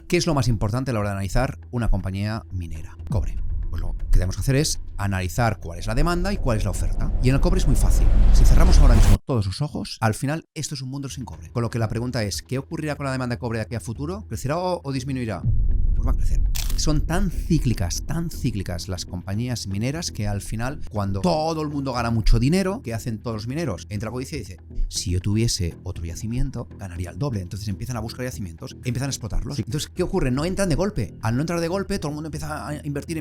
¿Qué es lo más importante a la hora de analizar una compañía minera? Cobre. Pues lo que tenemos que hacer es analizar cuál es la demanda y cuál es la oferta. Y en el cobre es muy fácil. Si cerramos ahora mismo todos los ojos, al final esto es un mundo sin cobre. Con lo que la pregunta es, ¿qué ocurrirá con la demanda de cobre de aquí a futuro? ¿Crecerá o disminuirá? Pues va a crecer. Son tan cíclicas las compañías mineras que al final, cuando todo el mundo gana mucho dinero, ¿qué hacen todos los mineros? Entra la codicia y dice, si yo tuviese otro yacimiento, ganaría el doble. Entonces empiezan a buscar yacimientos, empiezan a explotarlos. Sí. Entonces, ¿qué ocurre? No entran de golpe. Al no entrar de golpe, todo el mundo empieza a invertir.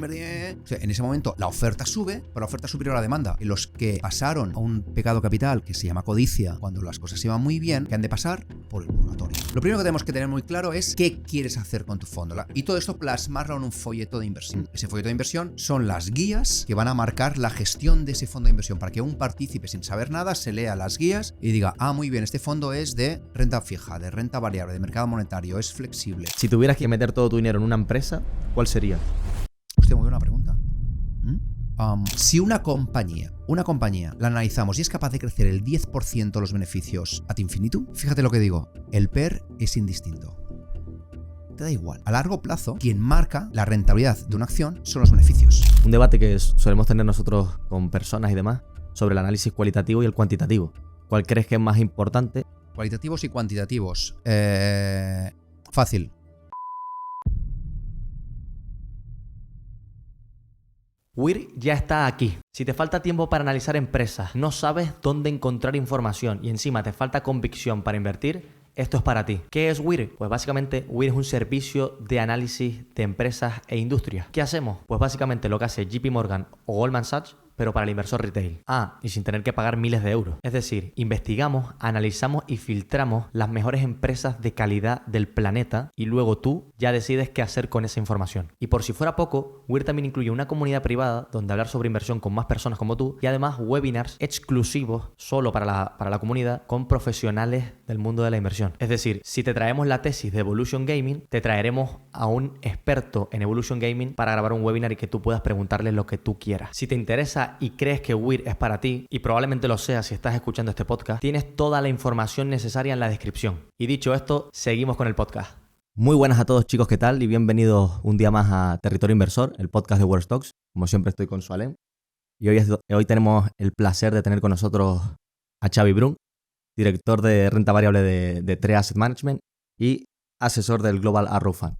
O sea, en ese momento la oferta sube, pero la oferta es superior a la demanda. Y los que pasaron a un pecado capital que se llama codicia, cuando las cosas iban muy bien, que han de pasar por el purgatorio. Lo primero que tenemos que tener muy claro es qué quieres hacer con tu fondo. Y todo esto plasmarlo en un folleto de inversión. Ese folleto de inversión son las guías que van a marcar la gestión de ese fondo de inversión para que un partícipe sin saber nada se lea las guías y diga, muy bien, este fondo es de renta fija, de renta variable, de mercado monetario, es flexible. Si tuvieras que meter todo tu dinero en una empresa, ¿cuál sería? Hostia, muy buena pregunta. Si una compañía la analizamos y es capaz de crecer el 10% los beneficios ad infinitum, fíjate lo que digo, el PER es indistinto. Te da igual. A largo plazo, quien marca la rentabilidad de una acción son los beneficios. Un debate que solemos tener nosotros con personas y demás sobre el análisis cualitativo y el cuantitativo. ¿Cuál crees que es más importante? Cualitativos y cuantitativos. Fácil. WIR ya está aquí. Si te falta tiempo para analizar empresas, no sabes dónde encontrar información y encima te falta convicción para invertir, esto es para ti. ¿Qué es WIR? Pues básicamente WIR es un servicio de análisis de empresas e industrias. ¿Qué hacemos? Pues básicamente lo que hace JP Morgan o Goldman Sachs, pero para el inversor retail. Y sin tener que pagar miles de euros. Es decir, investigamos, analizamos y filtramos las mejores empresas de calidad del planeta y luego tú ya decides qué hacer con esa información. Y por si fuera poco, WIR también incluye una comunidad privada donde hablar sobre inversión con más personas como tú y además webinars exclusivos solo para la comunidad con profesionales del mundo de la inversión. Es decir, si te traemos la tesis de Evolution Gaming, te traeremos a un experto en Evolution Gaming para grabar un webinar y que tú puedas preguntarle lo que tú quieras. Si te interesa y crees que WIR es para ti, y probablemente lo sea si estás escuchando este podcast, tienes toda la información necesaria en la descripción. Y dicho esto, seguimos con el podcast. Muy buenas a todos, chicos, ¿qué tal? Y bienvenidos un día más a Territorio Inversor, el podcast de World Stocks. Como siempre estoy con Sualem. Y hoy tenemos el placer de tener con nosotros a Xavi Brun, director de renta variable de Tree Asset Management y asesor del Global Arrow Fund.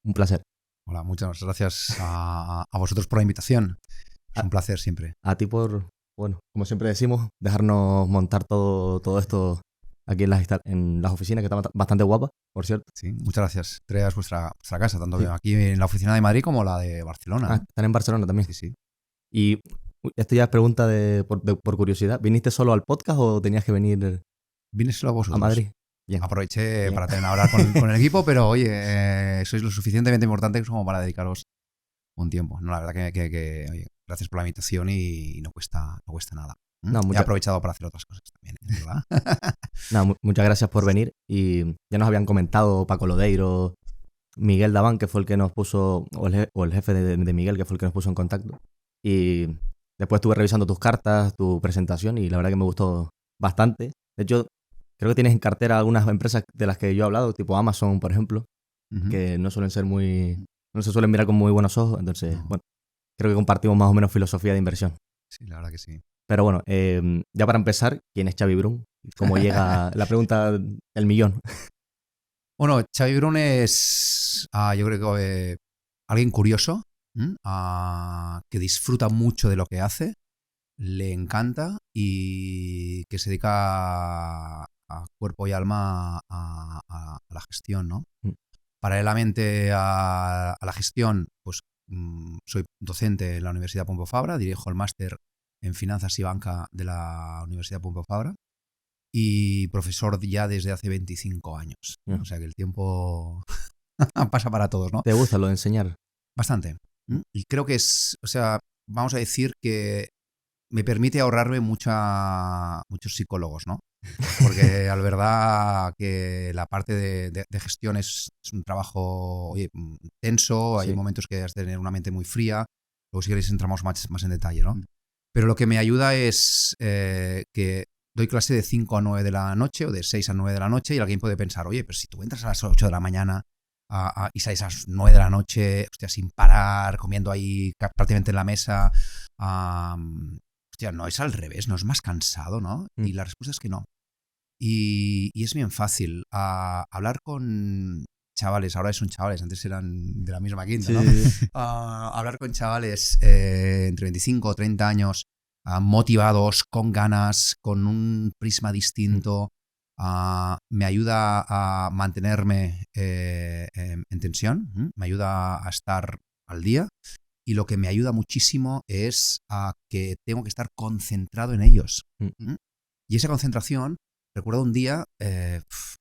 Un placer. Hola, muchas gracias a vosotros por la invitación. Es un placer siempre. A ti por, como siempre decimos, dejarnos montar todo esto aquí en las oficinas, que están bastante guapas, por cierto. Sí, muchas gracias. Traes vuestra casa, tanto aquí en la oficina de Madrid como la de Barcelona. Están en Barcelona también. Sí. Y esto ya es pregunta por curiosidad. ¿Viniste solo al podcast o tenías que venir Vine solo a vosotros. A Madrid? Bien. Aproveché para tener hablar con el equipo, pero oye, sois lo suficientemente importantes como para dedicaros un tiempo. No, la verdad que oye, gracias por la invitación y no cuesta nada. He aprovechado para hacer otras cosas también, ¿verdad? Muchas gracias por venir. Y ya nos habían comentado Paco Lodeiro, Miguel Daván, que fue el que nos puso, o el jefe de Miguel, que fue el que nos puso en contacto. Y después estuve revisando tus cartas, tu presentación, y la verdad que me gustó bastante. De hecho, creo que tienes en cartera algunas empresas de las que yo he hablado, tipo Amazon, por ejemplo, que no se suelen mirar con muy buenos ojos. Entonces, bueno, creo que compartimos más o menos filosofía de inversión. Sí, la verdad que sí. Pero bueno, ya para empezar, ¿quién es Xavi Brun? ¿Cómo llega la pregunta del millón? Bueno, Xavi Brun es, yo creo que alguien curioso, que disfruta mucho de lo que hace, le encanta y que se dedica a cuerpo y alma a la gestión, ¿no? Paralelamente a la gestión, pues soy docente en la Universidad Pompeu Fabra, dirijo el máster en Finanzas y Banca de la Universidad Pompeu Fabra y profesor ya desde hace 25 años. O sea que el tiempo pasa para todos, ¿no? ¿Te gusta lo de enseñar? Bastante. Y creo que vamos a decir que me permite ahorrarme muchos psicólogos, ¿no? Porque la verdad que la parte de gestión es un trabajo tenso, hay momentos que has de tener una mente muy fría, luego si queréis entramos más en detalle, ¿no? Pero lo que me ayuda es que doy clase de 5 a 9 de la noche o de 6 a 9 de la noche y alguien puede pensar, oye, pero si tú entras a las 8 de la mañana y salís a las 9 de la noche, hostia, sin parar, comiendo ahí prácticamente en la mesa. Hostia, no es al revés, no es más cansado, ¿no? Y la respuesta es que no. Y es bien fácil hablar con chavales, ahora son chavales, antes eran de la misma quinta, ¿no? Sí. Hablar con chavales entre 25 o 30 años, motivados, con ganas, con un prisma distinto, me ayuda a mantenerme en tensión, me ayuda a estar al día. Y lo que me ayuda muchísimo es a que tengo que estar concentrado en ellos. Y esa concentración, recuerdo un día,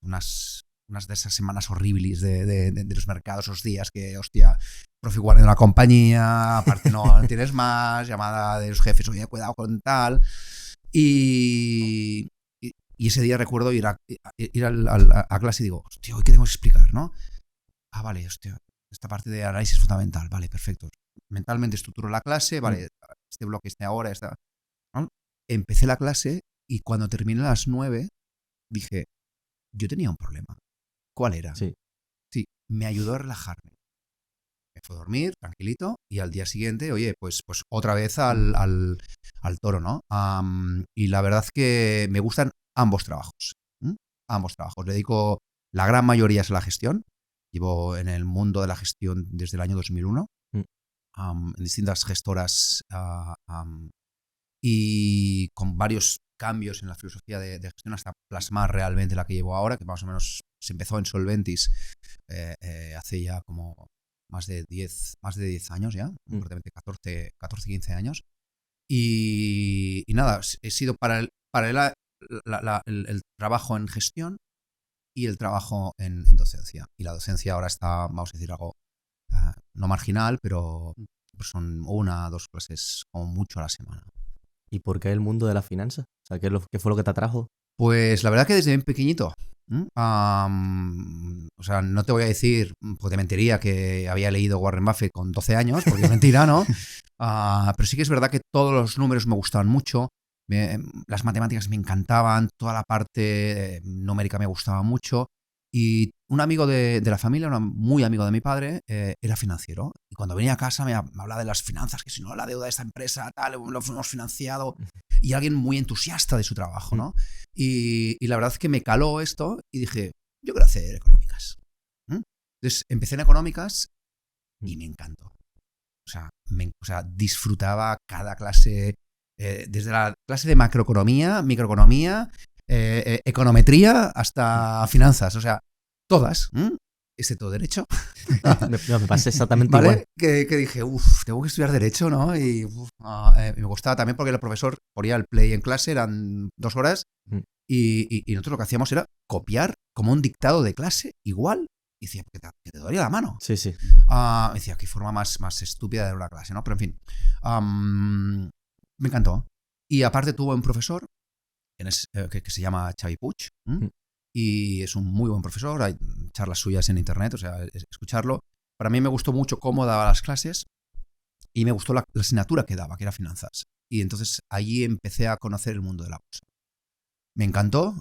unas de esas semanas horribles de los mercados, esos días que, hostia, profe guardia de una compañía, aparte no tienes más, llamada de los jefes, oye, cuidado con tal. Y ese día recuerdo ir a clase y digo, hostia, ¿hoy qué tengo que explicar, no? Vale, hostia, esta parte de análisis fundamental, vale, perfecto. Mentalmente estructuro la clase, vale, este bloque, ahora, ¿no? Empecé la clase y cuando terminé a las 9 dije, yo tenía un problema. ¿Cuál era? Sí. Sí, me ayudó a relajarme. Me fue a dormir, tranquilito, y al día siguiente, oye, pues otra vez al toro, ¿no? Y la verdad es que me gustan ambos trabajos. Ambos trabajos. Le dedico la gran mayoría a la gestión. Llevo en el mundo de la gestión desde el año 2001, en distintas gestoras y con varios cambios en la filosofía de gestión hasta plasmar realmente la que llevo ahora, que más o menos se empezó en Solventis hace ya como más de 10 años ya, concretamente 14, 15 años. Y nada, he sido paralela el trabajo en gestión y el trabajo en docencia. Y la docencia ahora está, vamos a decir, algo no marginal, pero son 1 o 2 clases como mucho a la semana. ¿Y por qué el mundo de la finanza? O sea, ¿qué fue lo que te atrajo? Pues la verdad que desde bien pequeñito. O sea, no te voy a decir, pues te mentiría que había leído Warren Buffett con 12 años, porque es mentira, ¿no? Pero sí que es verdad que todos los números me gustaban mucho. Las matemáticas me encantaban, toda la parte numérica me gustaba mucho. Y un amigo de la familia, un muy amigo de mi padre, era financiero. Y cuando venía a casa me hablaba de las finanzas, que si no, la deuda de esta empresa, tal, lo hemos financiado. Y alguien muy entusiasta de su trabajo, ¿no? Y la verdad es que me caló esto y dije, yo quiero hacer económicas. Entonces empecé en económicas y me encantó. O sea, disfrutaba cada clase, desde la clase de macroeconomía, microeconomía, econometría hasta finanzas, o sea, todas, excepto derecho. Me pasa exactamente ¿Vale? igual. Que dije, tengo que estudiar derecho, ¿no? Y me gustaba también porque el profesor ponía el play en clase, eran 2 horas, y nosotros lo que hacíamos era copiar como un dictado de clase, igual, y decía, que te dolía la mano. Sí. Decía, qué forma más estúpida de dar una clase, ¿no? Pero en fin, me encantó. Y aparte tuvo un profesor que se llama Xavi Puig, y es un muy buen profesor, hay charlas suyas en internet, o sea, escucharlo. Para mí me gustó mucho cómo daba las clases y me gustó la asignatura que daba, que era finanzas. Y entonces allí empecé a conocer el mundo de la bolsa. Me encantó,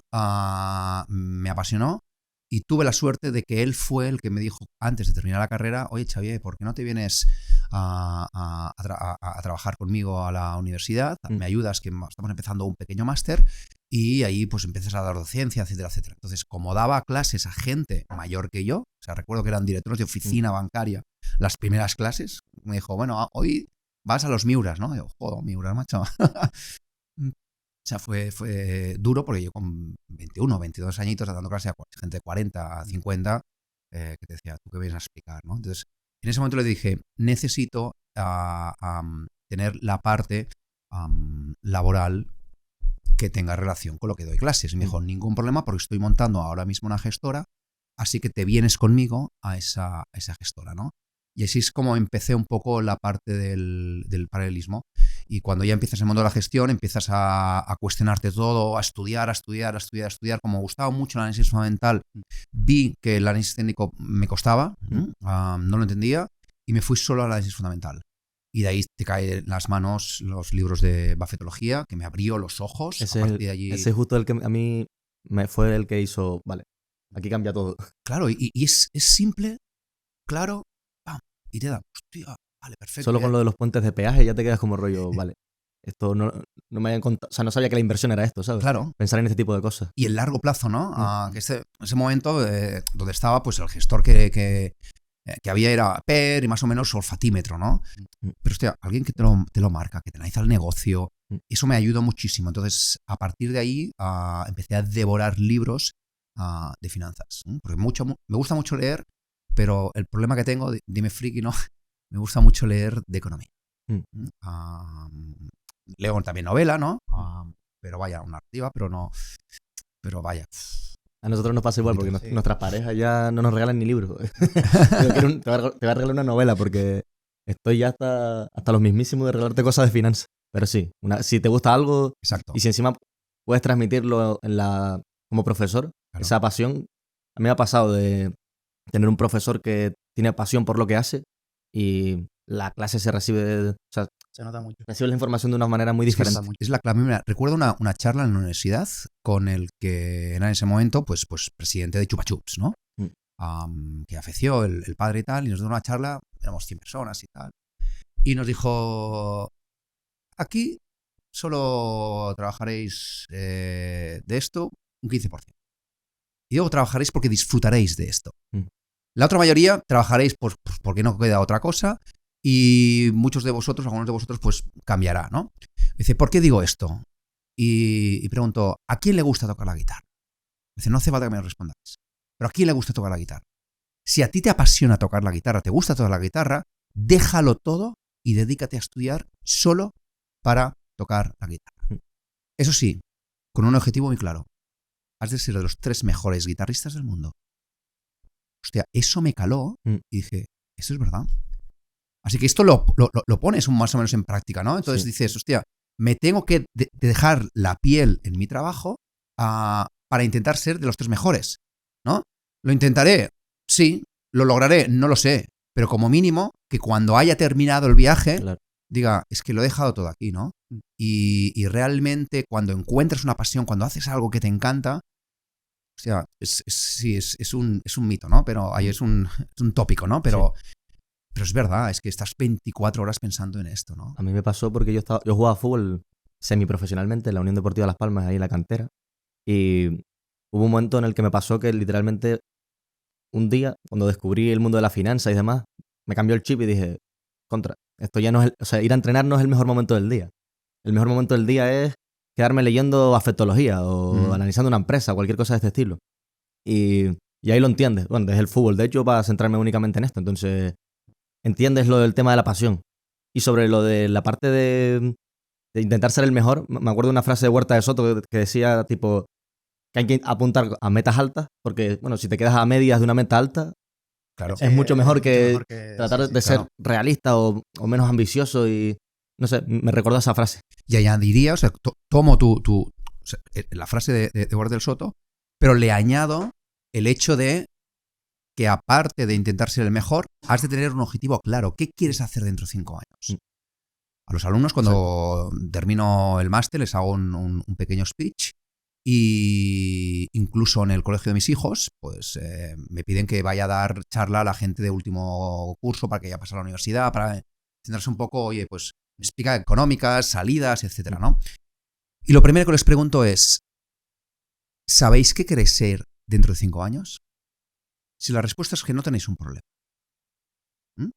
me apasionó y tuve la suerte de que él fue el que me dijo antes de terminar la carrera, oye Xavier, ¿por qué no te vienes a trabajar conmigo a la universidad? Me ayudas, que estamos empezando un pequeño máster y ahí pues empiezas a dar docencia, etcétera, etcétera. Entonces, como daba clases a gente mayor que yo, o sea, recuerdo que eran directores de oficina bancaria, las primeras clases, me dijo, bueno, hoy vas a los Miuras, ¿no? Y yo, joder, Miuras, macho. O sea, fue duro porque yo con 21, 22 añitos dando clase a gente de 40, 50, que te decía, ¿tú qué vienes a explicar, no? Entonces, en ese momento le dije, necesito tener la parte laboral que tenga relación con lo que doy clases. Y me dijo, ningún problema porque estoy montando ahora mismo una gestora, así que te vienes conmigo a esa gestora, ¿no? Y así es como empecé un poco la parte del paralelismo. Y cuando ya empiezas en el mundo de la gestión, empiezas a cuestionarte todo, a estudiar. Como me gustaba mucho el análisis fundamental, vi que el análisis técnico me costaba, no lo entendía, y me fui solo al análisis fundamental. Y de ahí te caen en las manos los libros de Buffettología, que me abrió los ojos. Ese es justo el que a mí me fue el que hizo, vale, aquí cambia todo. Claro, y es simple, claro, ¡pam! Y te da, hostia, vale, perfecto. Solo con lo de los puentes de peaje ya te quedas como rollo, vale, esto no me habían contado, o sea, no sabía que la inversión era esto, ¿sabes? Claro. Pensar en este tipo de cosas. Y el largo plazo, ¿no? Que ese momento donde estaba, pues el gestor que había era PER y más o menos olfatímetro, ¿no? Pero hostia, alguien que te lo marca, que te analiza el negocio, eso me ayudó muchísimo. Entonces, a partir de ahí, empecé a devorar libros de finanzas. Porque me gusta mucho leer, pero el problema que tengo, dime friki, ¿no? Me gusta mucho leer de economía. Leo también novela, ¿no? Pero vaya, una narrativa, pero no. Pero vaya. A nosotros nos pasa igual porque nuestras parejas ya no nos regalan ni libros. Te voy a regalar una novela porque estoy ya hasta los mismísimos de regalarte cosas de finanzas. Pero sí, si te gusta algo. Exacto. Y si encima puedes transmitirlo como profesor, claro, esa pasión. A mí me ha pasado de tener un profesor que tiene pasión por lo que hace y la clase se recibe, o sea, se nota mucho. Recibes la información de una manera muy diferente. Es la clave. Mira, recuerdo una charla en la universidad con el que era en ese momento pues presidente de Chupa Chups, ¿no? Que afeció el padre y tal, y nos dio una charla, éramos 100 personas y tal, y nos dijo, aquí solo trabajaréis de esto un 15%. Y luego trabajaréis porque disfrutaréis de esto. La otra mayoría trabajaréis porque no queda otra cosa, y muchos de vosotros, algunos de vosotros, pues cambiará, ¿no? Dice, ¿por qué digo esto? Y pregunto, ¿a quién le gusta tocar la guitarra? Dice, no hace falta que me lo respondáis. Pero ¿a quién le gusta tocar la guitarra? Si a ti te apasiona tocar la guitarra, te gusta tocar la guitarra, déjalo todo y dedícate a estudiar solo para tocar la guitarra. Eso sí, con un objetivo muy claro. Has de ser de los 3 mejores guitarristas del mundo. Hostia, eso me caló y dije, eso es verdad. Así que esto lo pones más o menos en práctica, ¿no? Entonces dices, hostia, me tengo que dejar la piel en mi trabajo para intentar ser de los 3 mejores, ¿no? ¿Lo intentaré? Sí. ¿Lo lograré? No lo sé. Pero como mínimo, que cuando haya terminado el viaje, claro, diga, es que lo he dejado todo aquí, ¿no? Y realmente cuando encuentras una pasión, cuando haces algo que te encanta, o sea, es un mito, ¿no? Pero ahí es un tópico, ¿no? Pero es verdad, es que estás 24 horas pensando en esto, ¿no? A mí me pasó porque yo jugaba fútbol semiprofesionalmente en la Unión Deportiva Las Palmas, ahí en la cantera. Y hubo un momento en el que me pasó que literalmente un día, cuando descubrí el mundo de la finanza y demás, me cambió el chip y dije, esto ya no es, o sea, ir a entrenar no es el mejor momento del día. El mejor momento del día es quedarme leyendo afectología o analizando una empresa o cualquier cosa de este estilo. Y ahí lo entiendes. Bueno, desde el fútbol, de hecho, para centrarme únicamente en esto. Entonces, entiendes lo del tema de la pasión. Y sobre lo de la parte de intentar ser el mejor, me acuerdo de una frase de Huerta de Soto que decía, tipo, que hay que apuntar a metas altas, porque, bueno, si te quedas a medias de una meta alta, claro, es mucho mejor que tratar de ser realista o menos ambicioso y, no sé, me recordó esa frase. Y añadiría, o sea, tomo la frase de Huerta del Soto, pero le añado el hecho de que aparte de intentar ser el mejor, has de tener un objetivo claro. ¿Qué quieres hacer dentro de 5 años? A los alumnos, cuando termino el máster, les hago un pequeño speech, y incluso en el colegio de mis hijos, pues me piden que vaya a dar charla a la gente de último curso para que ya pase a la universidad, para centrarse un poco, oye, pues me explica económicas, salidas, etcétera, ¿no? Y lo primero que les pregunto es, ¿sabéis qué queréis ser dentro de 5 años? Si la respuesta es que no tenéis un problema. Me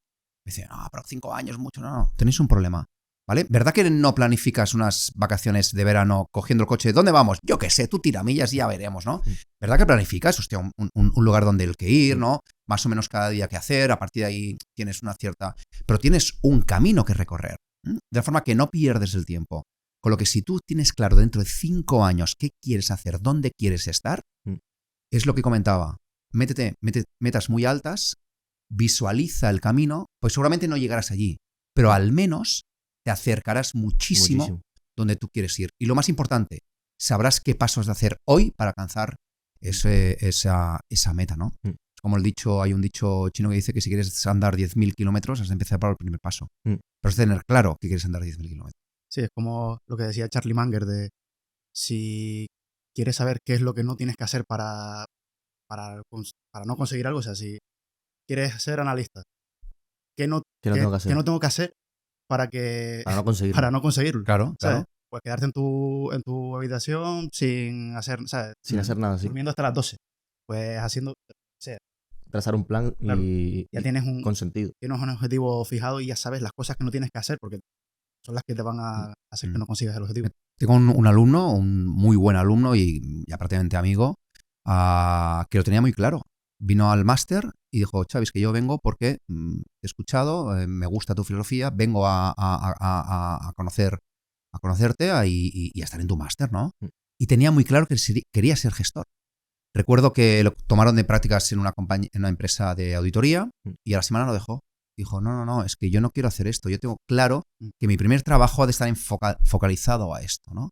dicen, no, pero 5 años mucho, no, tenéis un problema, ¿vale? ¿Verdad que no planificas unas vacaciones de verano cogiendo el coche? ¿Dónde vamos? Yo qué sé, tú tira millas y ya veremos, ¿no? ¿Verdad que planificas? Hostia, un lugar donde el que ir, ¿no? Más o menos cada día que hacer, a partir de ahí tienes una cierta... Pero tienes un camino que recorrer, de forma que no pierdes el tiempo. Con lo que si tú tienes claro dentro de 5 años qué quieres hacer, dónde quieres estar, es lo que comentaba. Métete metas muy altas, visualiza el camino, pues seguramente no llegarás allí, pero al menos te acercarás muchísimo donde tú quieres ir. Y lo más importante, sabrás qué pasos de hacer hoy para alcanzar esa meta, ¿no? Como hay un dicho chino que dice que si quieres andar 10.000 kilómetros has de empezar por el primer paso. Pero has de tener claro que quieres andar 10.000 kilómetros. Sí, es como lo que decía Charlie Munger de si quieres saber qué es lo que no tienes que hacer para no conseguir algo, o sea, si quieres ser analista. ¿Qué no tengo que hacer? ¿Qué no tengo que hacer para no conseguirlo? Para no conseguirlo. Claro, ¿Sabes? claro. Pues quedarte en tu habitación sin hacer, ¿sabes? Sin hacer nada, sí. Durmiendo hasta las 12. Pues haciendo, Trazar un plan claro, y ya tienes con sentido. Tienes un objetivo fijado y ya sabes las cosas que no tienes que hacer porque son las que te van a hacer que no consigas el objetivo. Tengo un alumno, un muy buen alumno y ya prácticamente amigo, que lo tenía muy claro. Vino al máster y dijo, Xavi, es que yo vengo porque te he escuchado, me gusta tu filosofía, vengo a conocerte y a estar en tu máster, ¿no? Y tenía muy claro que quería ser gestor. Recuerdo que lo tomaron de prácticas en una empresa de auditoría y a la semana lo dejó. Dijo, no, es que yo no quiero hacer esto. Yo tengo claro que mi primer trabajo ha de estar focalizado a esto, ¿no?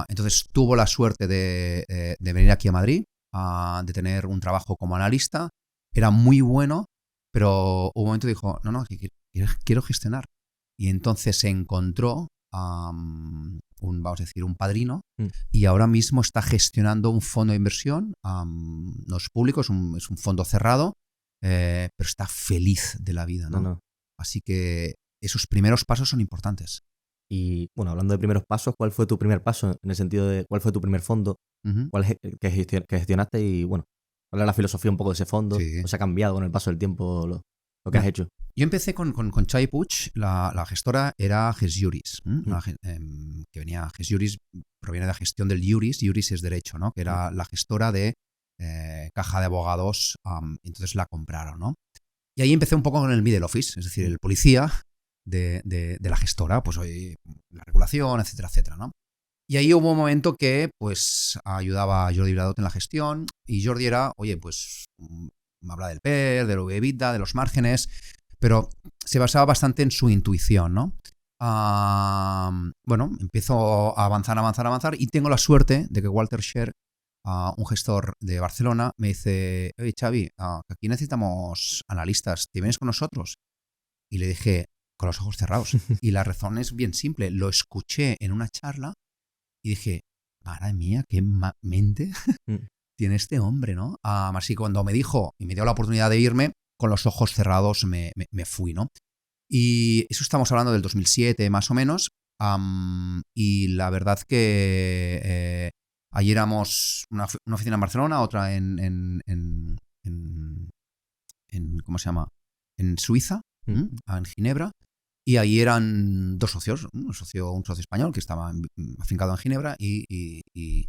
Entonces tuvo la suerte de venir aquí a Madrid, de tener un trabajo como analista. Era muy bueno, pero hubo un momento que dijo, no, que quiero gestionar. Y entonces se encontró vamos a decir, un padrino, y ahora mismo está gestionando un fondo de inversión, no es público, es un fondo cerrado, pero está feliz de la vida, ¿no? No. Así que esos primeros pasos son importantes. Y bueno, hablando de primeros pasos, ¿cuál fue tu primer paso? En el sentido de, ¿cuál fue tu primer fondo? ¿Cuál es que gestionaste? Y bueno, ¿cuál es la filosofía un poco de ese fondo? Sí. ¿O se ha cambiado con el paso del tiempo lo que has hecho? Yo empecé con Xavi Puig, la gestora era GESJuris, que venía, GESJuris proviene de la gestión del Juris es derecho, ¿no? Que era la gestora de caja de abogados, entonces la compraron, ¿no? Y ahí empecé un poco con el middle office, es decir, el policía de la gestora, pues hoy la regulación, etcétera, etcétera, ¿no? Y ahí hubo un momento que pues ayudaba a Jordi Viladot en la gestión y Jordi era, oye, pues me habla del PER, del EBITDA, de los márgenes, pero se basaba bastante en su intuición, ¿no? Bueno, empiezo a avanzar y tengo la suerte de que Walter Scher, un gestor de Barcelona, me dice, oye Xavi, aquí necesitamos analistas, ¿te vienes con nosotros? Y le dije, con los ojos cerrados. Y la razón es bien simple, lo escuché en una charla y dije, madre mía, qué mente tiene este hombre, ¿no? Así cuando me dijo y me dio la oportunidad de irme, con los ojos cerrados me fui, ¿no? Y eso estamos hablando del 2007 más o menos, y la verdad que allí éramos una oficina en Barcelona, otra en ¿cómo se llama? En Suiza, en Ginebra, y ahí eran dos socios, un socio español que estaba afincado en Ginebra y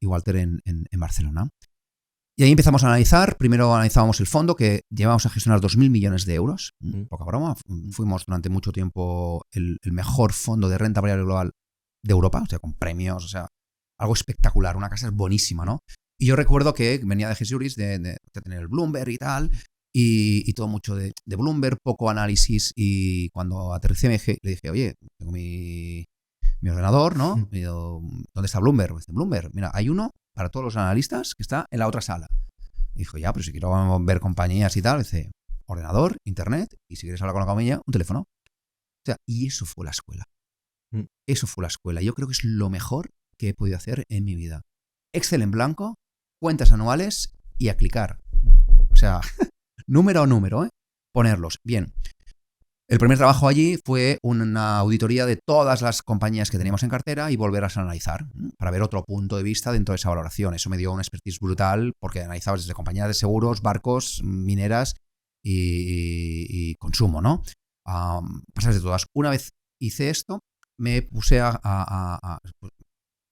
Walter en Barcelona. Y ahí empezamos a analizar. Primero analizábamos el fondo, que llevábamos a gestionar 2.000 millones de euros. Poca broma. Fuimos durante mucho tiempo el mejor fondo de renta variable global de Europa, o sea, con premios, o sea, algo espectacular. Una casa buenísima, ¿no? Y yo recuerdo que venía de GESJuris, de tener el Bloomberg y tal, y todo mucho de Bloomberg, poco análisis. Y cuando aterricé le dije, oye, tengo mi ordenador, ¿no? Y digo, ¿dónde está Bloomberg? Dice, Bloomberg, mira, hay uno para todos los analistas que está en la otra sala. Y dijo, ya, pero si quiero ver compañías y tal, dice, ordenador, internet, y si quieres hablar con la compañía, un teléfono. O sea, y eso fue la escuela. Eso fue la escuela. Yo creo que es lo mejor que he podido hacer en mi vida. Excel en blanco, cuentas anuales y a clicar. O sea, número a número, ponerlos. Bien. El primer trabajo allí fue una auditoría de todas las compañías que teníamos en cartera y volverlas a analizar para ver otro punto de vista dentro de esa valoración. Eso me dio una expertise brutal porque analizabas desde compañías de seguros, barcos, mineras y consumo, ¿no? Pasas de todas. Una vez hice esto, me puse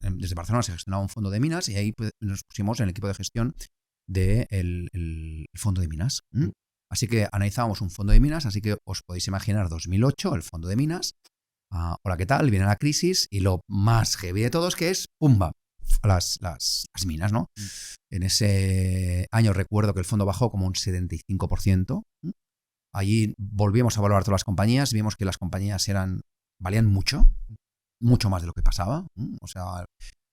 desde Barcelona se gestionaba un fondo de minas y ahí nos pusimos en el equipo de gestión del fondo de minas. Así que analizábamos un fondo de minas, así que os podéis imaginar 2008, el fondo de minas. Hola, ¿qué tal? Viene la crisis y lo más heavy de todos que es, ¡pumba!, las minas, ¿no? En ese año recuerdo que el fondo bajó como un 75%. Allí volvimos a evaluar todas las compañías, vimos que las compañías valían mucho más de lo que pasaba. O sea,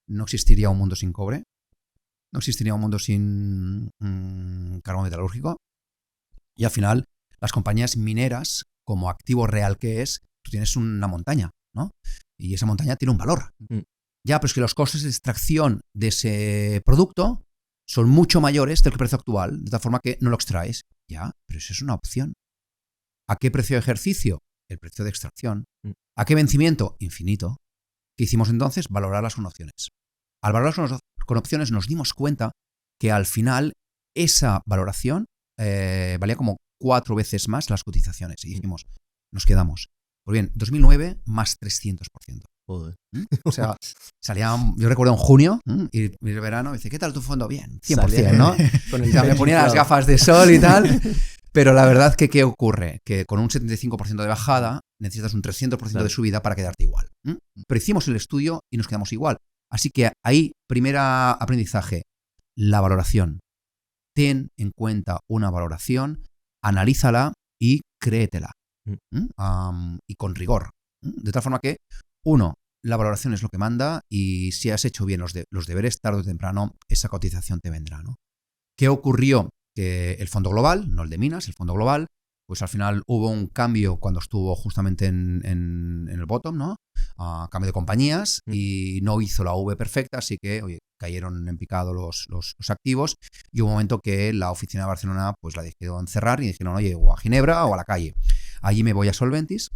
no existiría un mundo sin cobre, no existiría un mundo sin carbón metalúrgico. Y al final, las compañías mineras, como activo real que es, tú tienes una montaña, ¿no? Y esa montaña tiene un valor. Ya, pero es que los costes de extracción de ese producto son mucho mayores del precio actual, de tal forma que no lo extraes. Ya, pero eso es una opción. ¿A qué precio de ejercicio? El precio de extracción. Mm. ¿A qué vencimiento? Infinito. ¿Qué hicimos entonces? Valorarlas con opciones. Al valorarlas con opciones nos dimos cuenta que al final esa valoración valía como 4 veces más las cotizaciones. Y dijimos, nos quedamos. Pues bien, 2009 más 300%. Joder. O sea, salía, yo recuerdo en junio, y el verano, dice, ¿qué tal tu fondo? Bien, 100%, Salía ¿no? con el Ya me pecho ponía las inflado. gafas de sol y tal. Pero la verdad que, ¿qué ocurre? Que con un 75% de bajada necesitas un 300% Claro. de subida para quedarte igual. Pero hicimos el estudio y nos quedamos igual. Así que ahí, primer aprendizaje, la valoración. Ten en cuenta una valoración, analízala y créetela. Y con rigor. De tal forma que, uno, la valoración es lo que manda y si has hecho bien los deberes, tarde o temprano, esa cotización te vendrá, ¿no? ¿Qué ocurrió? Que el fondo global, no el de Minas, el fondo global, pues al final hubo un cambio cuando estuvo justamente en el bottom, ¿no? Cambio de compañías y no hizo la V perfecta, así que, oye, cayeron en picado los activos y hubo un momento que la oficina de Barcelona pues la decidieron cerrar y dijeron, oye, o a Ginebra o a la calle. Allí me voy a Solventis,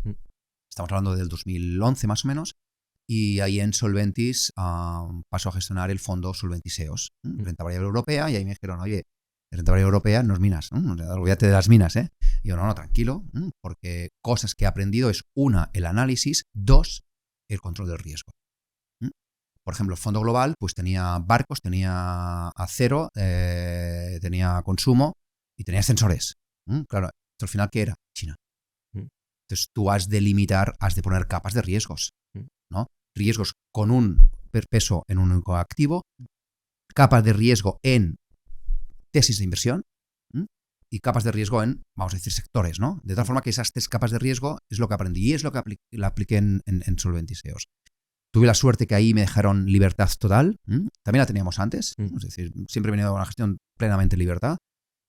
estamos hablando del 2011 más o menos, y ahí en Solventis paso a gestionar el fondo Solventis EOS, renta variable europea, y ahí me dijeron, oye, renta variable europea no es minas, olvídate de las minas, ¿eh? Y yo, no, tranquilo, porque cosas que he aprendido es, una, el análisis, dos, el control del riesgo. Por ejemplo, el fondo global pues tenía barcos, tenía acero, tenía consumo y tenía sensores. Claro, ¿esto al final qué era? China. Entonces tú has de limitar, has de poner capas de riesgos, ¿no? Riesgos con un peso en un único activo, capas de riesgo en tesis de inversión y capas de riesgo en, vamos a decir, sectores, ¿no? De tal forma que esas 3 capas de riesgo es lo que aprendí y es lo que la apliqué en Solventis EOS. Tuve la suerte que ahí me dejaron libertad total. También la teníamos antes. Es decir, siempre he venido a una gestión plenamente en libertad.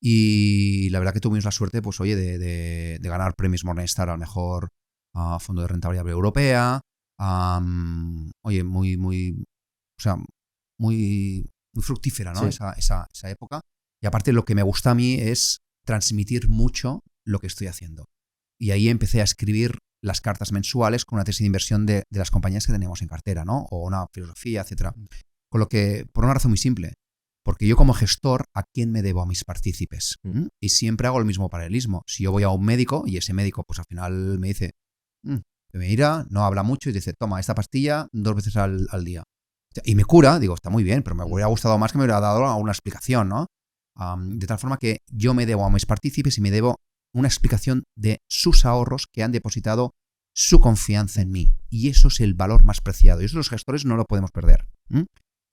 Y la verdad que tuvimos la suerte, pues oye, de ganar premios Morningstar al mejor fondo de renta variable europea. Oye, muy fructífera, ¿no? Sí. Esa época. Y aparte lo que me gusta a mí es transmitir mucho lo que estoy haciendo. Y ahí empecé a escribir las cartas mensuales con una tesis de inversión de las compañías que teníamos en cartera, ¿no? O una filosofía, etcétera. Con lo que, por una razón muy simple, porque yo como gestor, ¿a quién me debo? A mis partícipes. Y siempre hago el mismo paralelismo. Si yo voy a un médico y ese médico, pues al final me dice, me mira, no habla mucho y dice, toma, esta pastilla 2 veces al día. Y me cura, digo, está muy bien, pero me hubiera gustado más que me hubiera dado una explicación, ¿no? De tal forma que yo me debo a mis partícipes y me debo una explicación de sus ahorros que han depositado su confianza en mí. Y eso es el valor más preciado. Y eso los gestores no lo podemos perder.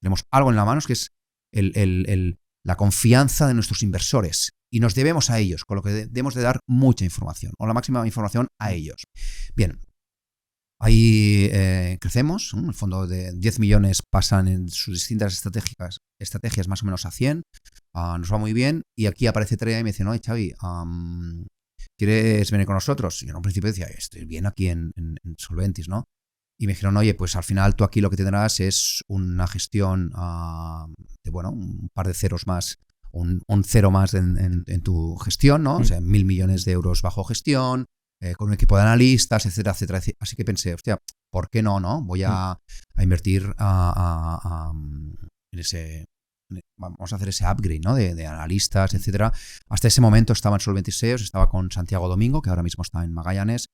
Tenemos algo en la mano que es la confianza de nuestros inversores. Y nos debemos a ellos, con lo que debemos de dar mucha información, o la máxima información a ellos. Bien, ahí crecemos. El fondo de 10 millones pasan en sus distintas estrategias más o menos a 100. Nos va muy bien. Y aquí aparece Trea y me dice, no, Xavi, ¿quieres venir con nosotros? Y yo en un principio decía, estoy bien aquí en Solventis, ¿no? Y me dijeron, oye, pues al final tú aquí lo que tendrás es una gestión de, bueno, un par de ceros más, un cero más en tu gestión, ¿no? O sea, 1.000 millones de euros bajo gestión, con un equipo de analistas, etcétera, etcétera. Así que pensé, hostia, ¿por qué no? Voy a invertir en ese... Vamos a hacer ese upgrade, ¿no? De analistas, etcétera. Hasta ese momento estaba en Solventis EOS, estaba con Santiago Domingo, que ahora mismo está en Magallanes.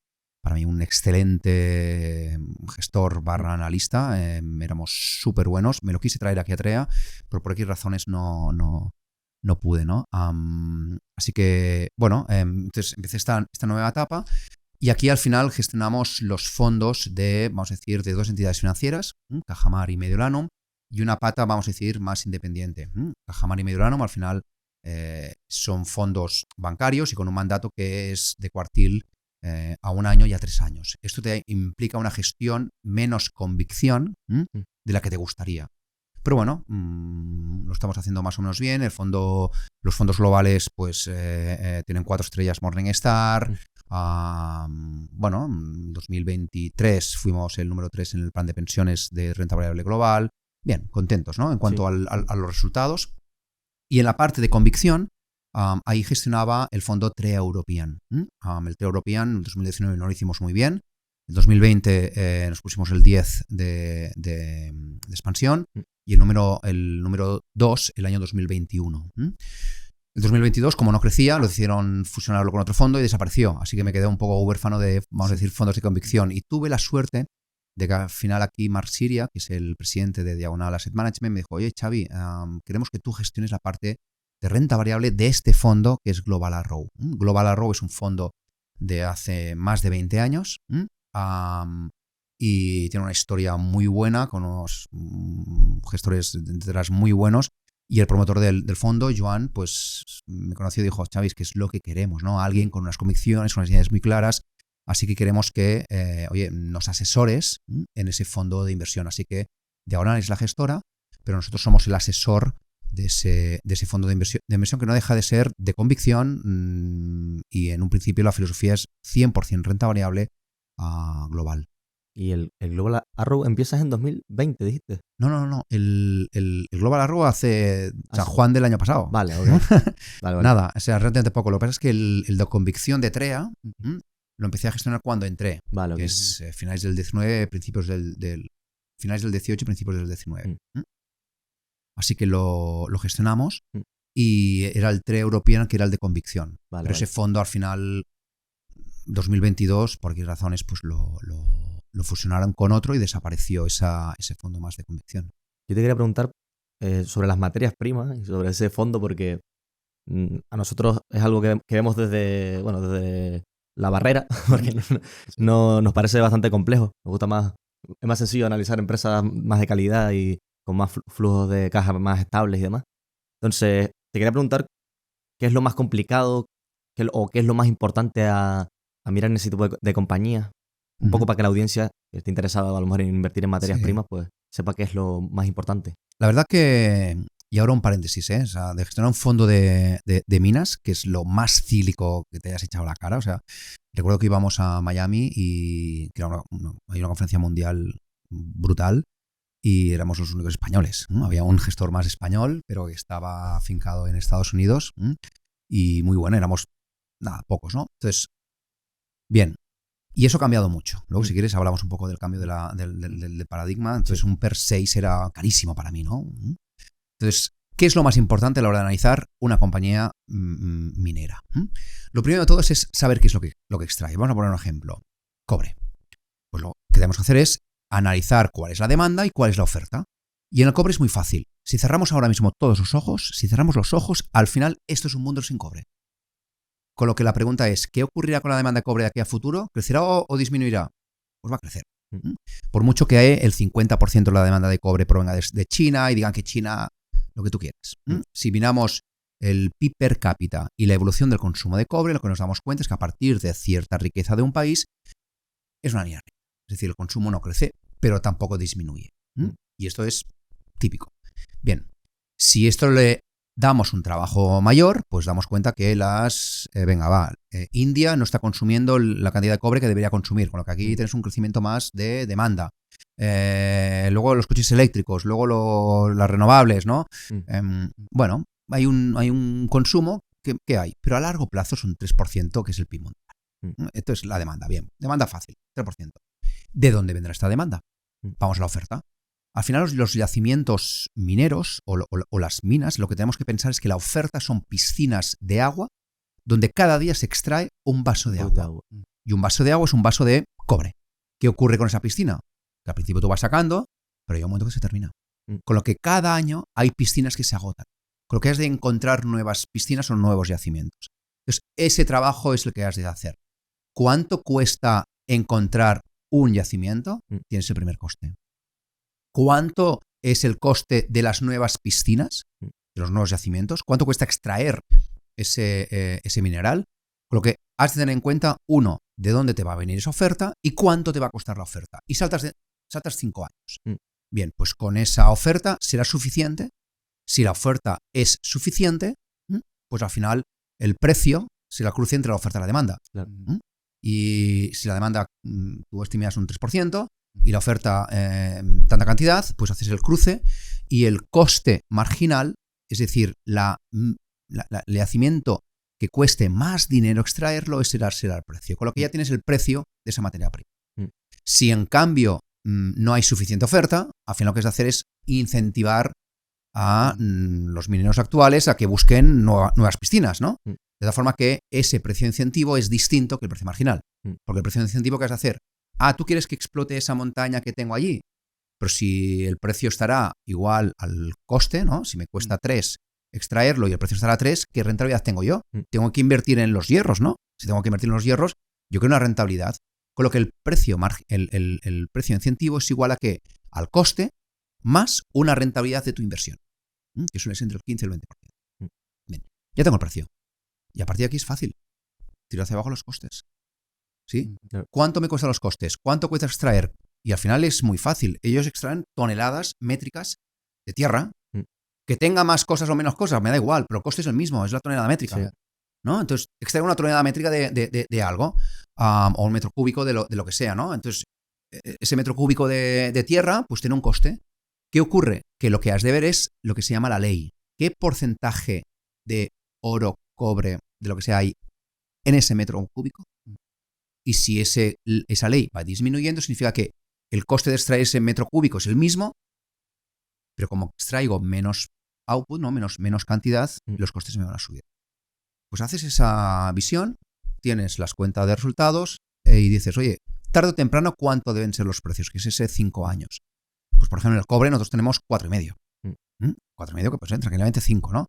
Para mí un excelente gestor / analista. Éramos súper buenos. Me lo quise traer aquí a Trea, pero por X razones no pude, ¿no? Así que, bueno, entonces empecé esta nueva etapa. Y aquí al final gestionamos los fondos de, vamos a decir, de 2 entidades financieras, Cajamar y Mediolanum, y una pata, vamos a decir, más independiente. Cajamar y Mediolanum al final son fondos bancarios y con un mandato que es de cuartil a 1 año y a 3 años. Esto te implica una gestión menos convicción de la que te gustaría. Pero bueno, lo estamos haciendo más o menos bien. Los fondos globales pues tienen 4 estrellas Morningstar. Bueno, en 2023 fuimos el número 3 en el plan de pensiones de renta variable global. Bien, contentos, ¿no? En cuanto a los resultados. Y en la parte de convicción, ahí gestionaba el fondo TREA European. El TREA European en 2019 no lo hicimos muy bien. En 2020 nos pusimos el 10 de expansión y el número 2 el año 2021. El 2022, como no crecía, lo hicieron fusionarlo con otro fondo y desapareció. Así que me quedé un poco huérfano de, vamos a decir, fondos de convicción. Y tuve la suerte de que al final aquí Marc Siria, que es el presidente de Diagonal Asset Management, me dijo, oye, Xavi, queremos que tú gestiones la parte de renta variable de este fondo que es Global Arrow. Global Arrow es un fondo de hace más de 20 años y tiene una historia muy buena con unos gestores detrás muy buenos. Y el promotor del fondo, Joan, pues me conoció y dijo, Xavi, que es lo que queremos, ¿no? Alguien con unas convicciones, unas ideas muy claras. Así que queremos que, nos asesores en ese fondo de inversión. Así que Diagonal es la gestora, pero nosotros somos el asesor de ese fondo de inversión que no deja de ser de convicción y en un principio la filosofía es 100% renta variable global. Y el Global Arrow empiezas en 2020, dijiste. No. El Global Arrow hace San Juan del año pasado. Vale, ok. Vale. Nada, o sea, relativamente poco. Lo que pasa es que el de convicción de TREA lo empecé a gestionar cuando entré. Vale, que es finales del 19, finales del 18 y principios del 19. Así que lo gestionamos y era el TREA European que era el de convicción. Pero ese fondo al final, 2022, por qué razones, pues lo fusionaron con otro y desapareció ese fondo más de convicción. Yo te quería preguntar sobre las materias primas y sobre ese fondo porque a nosotros es algo que vemos desde la barrera, porque no nos parece bastante complejo. Nos gusta más, es más sencillo analizar empresas más de calidad y con más flujos de caja más estables y demás. Entonces, te quería preguntar qué es lo más complicado o qué es lo más importante a mirar en ese tipo de compañías. Un poco para que la audiencia que esté interesada a lo mejor en invertir en materias primas, pues sepa qué es lo más importante. La verdad que, y ahora un paréntesis, o sea, de gestionar un fondo de minas, que es lo más cílico que te hayas echado a la cara. O sea, recuerdo que íbamos a Miami y que era hay una conferencia mundial brutal y éramos los únicos españoles, ¿no? Había un gestor más español, pero que estaba afincado en Estados Unidos y muy bueno, éramos pocos, ¿no? Entonces, bien. Y eso ha cambiado mucho. Luego, si quieres, hablamos un poco del cambio del paradigma. Entonces, un PER 6 era carísimo para mí, ¿no? Entonces, ¿qué es lo más importante a la hora de analizar una compañía minera? Lo primero de todo es saber qué es lo que extrae. Vamos a poner un ejemplo. Cobre. Pues lo que tenemos que hacer es analizar cuál es la demanda y cuál es la oferta. Y en el cobre es muy fácil. Si cerramos ahora mismo todos los ojos, al final esto es un mundo sin cobre. Con lo que la pregunta es, ¿qué ocurrirá con la demanda de cobre de aquí a futuro? ¿Crecerá o disminuirá? Pues va a crecer. Por mucho que el 50% de la demanda de cobre provenga de China y digan que China, lo que tú quieras. Si miramos el PIB per cápita y la evolución del consumo de cobre, lo que nos damos cuenta es que a partir de cierta riqueza de un país es una línea recta. Es decir, el consumo no crece, pero tampoco disminuye. Y esto es típico. Bien, si esto le damos un trabajo mayor, pues damos cuenta que India no está consumiendo la cantidad de cobre que debería consumir, con lo que aquí tienes un crecimiento más de demanda. Luego los coches eléctricos, luego las renovables, ¿no? Bueno, hay un consumo que hay, pero a largo plazo es un 3%, que es el PIB mundial. Esto es la demanda, bien, demanda fácil, 3%. ¿De dónde vendrá esta demanda? Vamos a la oferta. Al final los yacimientos mineros o las minas, lo que tenemos que pensar es que la oferta son piscinas de agua donde cada día se extrae un vaso de agua. Y un vaso de agua es un vaso de cobre. ¿Qué ocurre con esa piscina? Que al principio tú vas sacando, pero hay un momento que se termina. Con lo que cada año hay piscinas que se agotan. Con lo que has de encontrar nuevas piscinas o nuevos yacimientos. Entonces, ese trabajo es el que has de hacer. ¿Cuánto cuesta encontrar un yacimiento? Tienes el primer coste. ¿Cuánto es el coste de las nuevas piscinas, de los nuevos yacimientos? ¿Cuánto cuesta extraer ese mineral? Con lo que has de tener en cuenta, uno, de dónde te va a venir esa oferta y cuánto te va a costar la oferta. Y saltas 5 años. Bien, pues con esa oferta será suficiente. Si la oferta es suficiente, pues al final el precio será el cruce entre la oferta y la demanda. Claro. Y si la demanda tú estimas un 3%, y la oferta tanta cantidad, pues haces el cruce y el coste marginal, es decir, la el yacimiento que cueste más dinero extraerlo, ese será el precio. Con lo que ya tienes el precio de esa materia prima. Si en cambio no hay suficiente oferta, al final lo que es hacer es incentivar a los mineros actuales a que busquen nuevas piscinas, ¿no? De tal forma que ese precio de incentivo es distinto que el precio marginal. Porque el precio de incentivo que has de hacer, tú quieres que explote esa montaña que tengo allí, pero si el precio estará igual al coste, ¿no? Si me cuesta 3 extraerlo y el precio estará a 3, ¿qué rentabilidad tengo yo? Tengo que invertir en los hierros, ¿no? Si tengo que invertir en los hierros, yo quiero una rentabilidad. Con lo que el precio de incentivo es igual a qué? Al coste más una rentabilidad de tu inversión, que suele ser entre el 15 y el 20%. Bien, ya tengo el precio. Y a partir de aquí es fácil. Tiro hacia abajo los costes. ¿Sí? ¿Cuánto me cuestan los costes? ¿Cuánto cuesta extraer? Y al final es muy fácil. Ellos extraen toneladas métricas de tierra. Que tenga más cosas o menos cosas, me da igual, pero el coste es el mismo, es la tonelada métrica. Sí. ¿No? Entonces, extraer una tonelada métrica de algo, o un metro cúbico de lo que sea, ¿no? Entonces, ese metro cúbico de tierra, pues tiene un coste. ¿Qué ocurre? Que lo que has de ver es lo que se llama la ley. ¿Qué porcentaje de oro, cobre, de lo que sea hay en ese metro cúbico? Y si esa ley va disminuyendo, significa que el coste de extraer ese metro cúbico es el mismo, pero como extraigo menos output, ¿no? menos cantidad, los costes me van a subir. Pues haces esa visión, tienes las cuentas de resultados y dices, oye, tarde o temprano, ¿cuánto deben ser los precios? Que es ese 5 años. Pues, por ejemplo, en el cobre nosotros tenemos 4,5. 4,5 que puede ser tranquilamente 5, ¿no?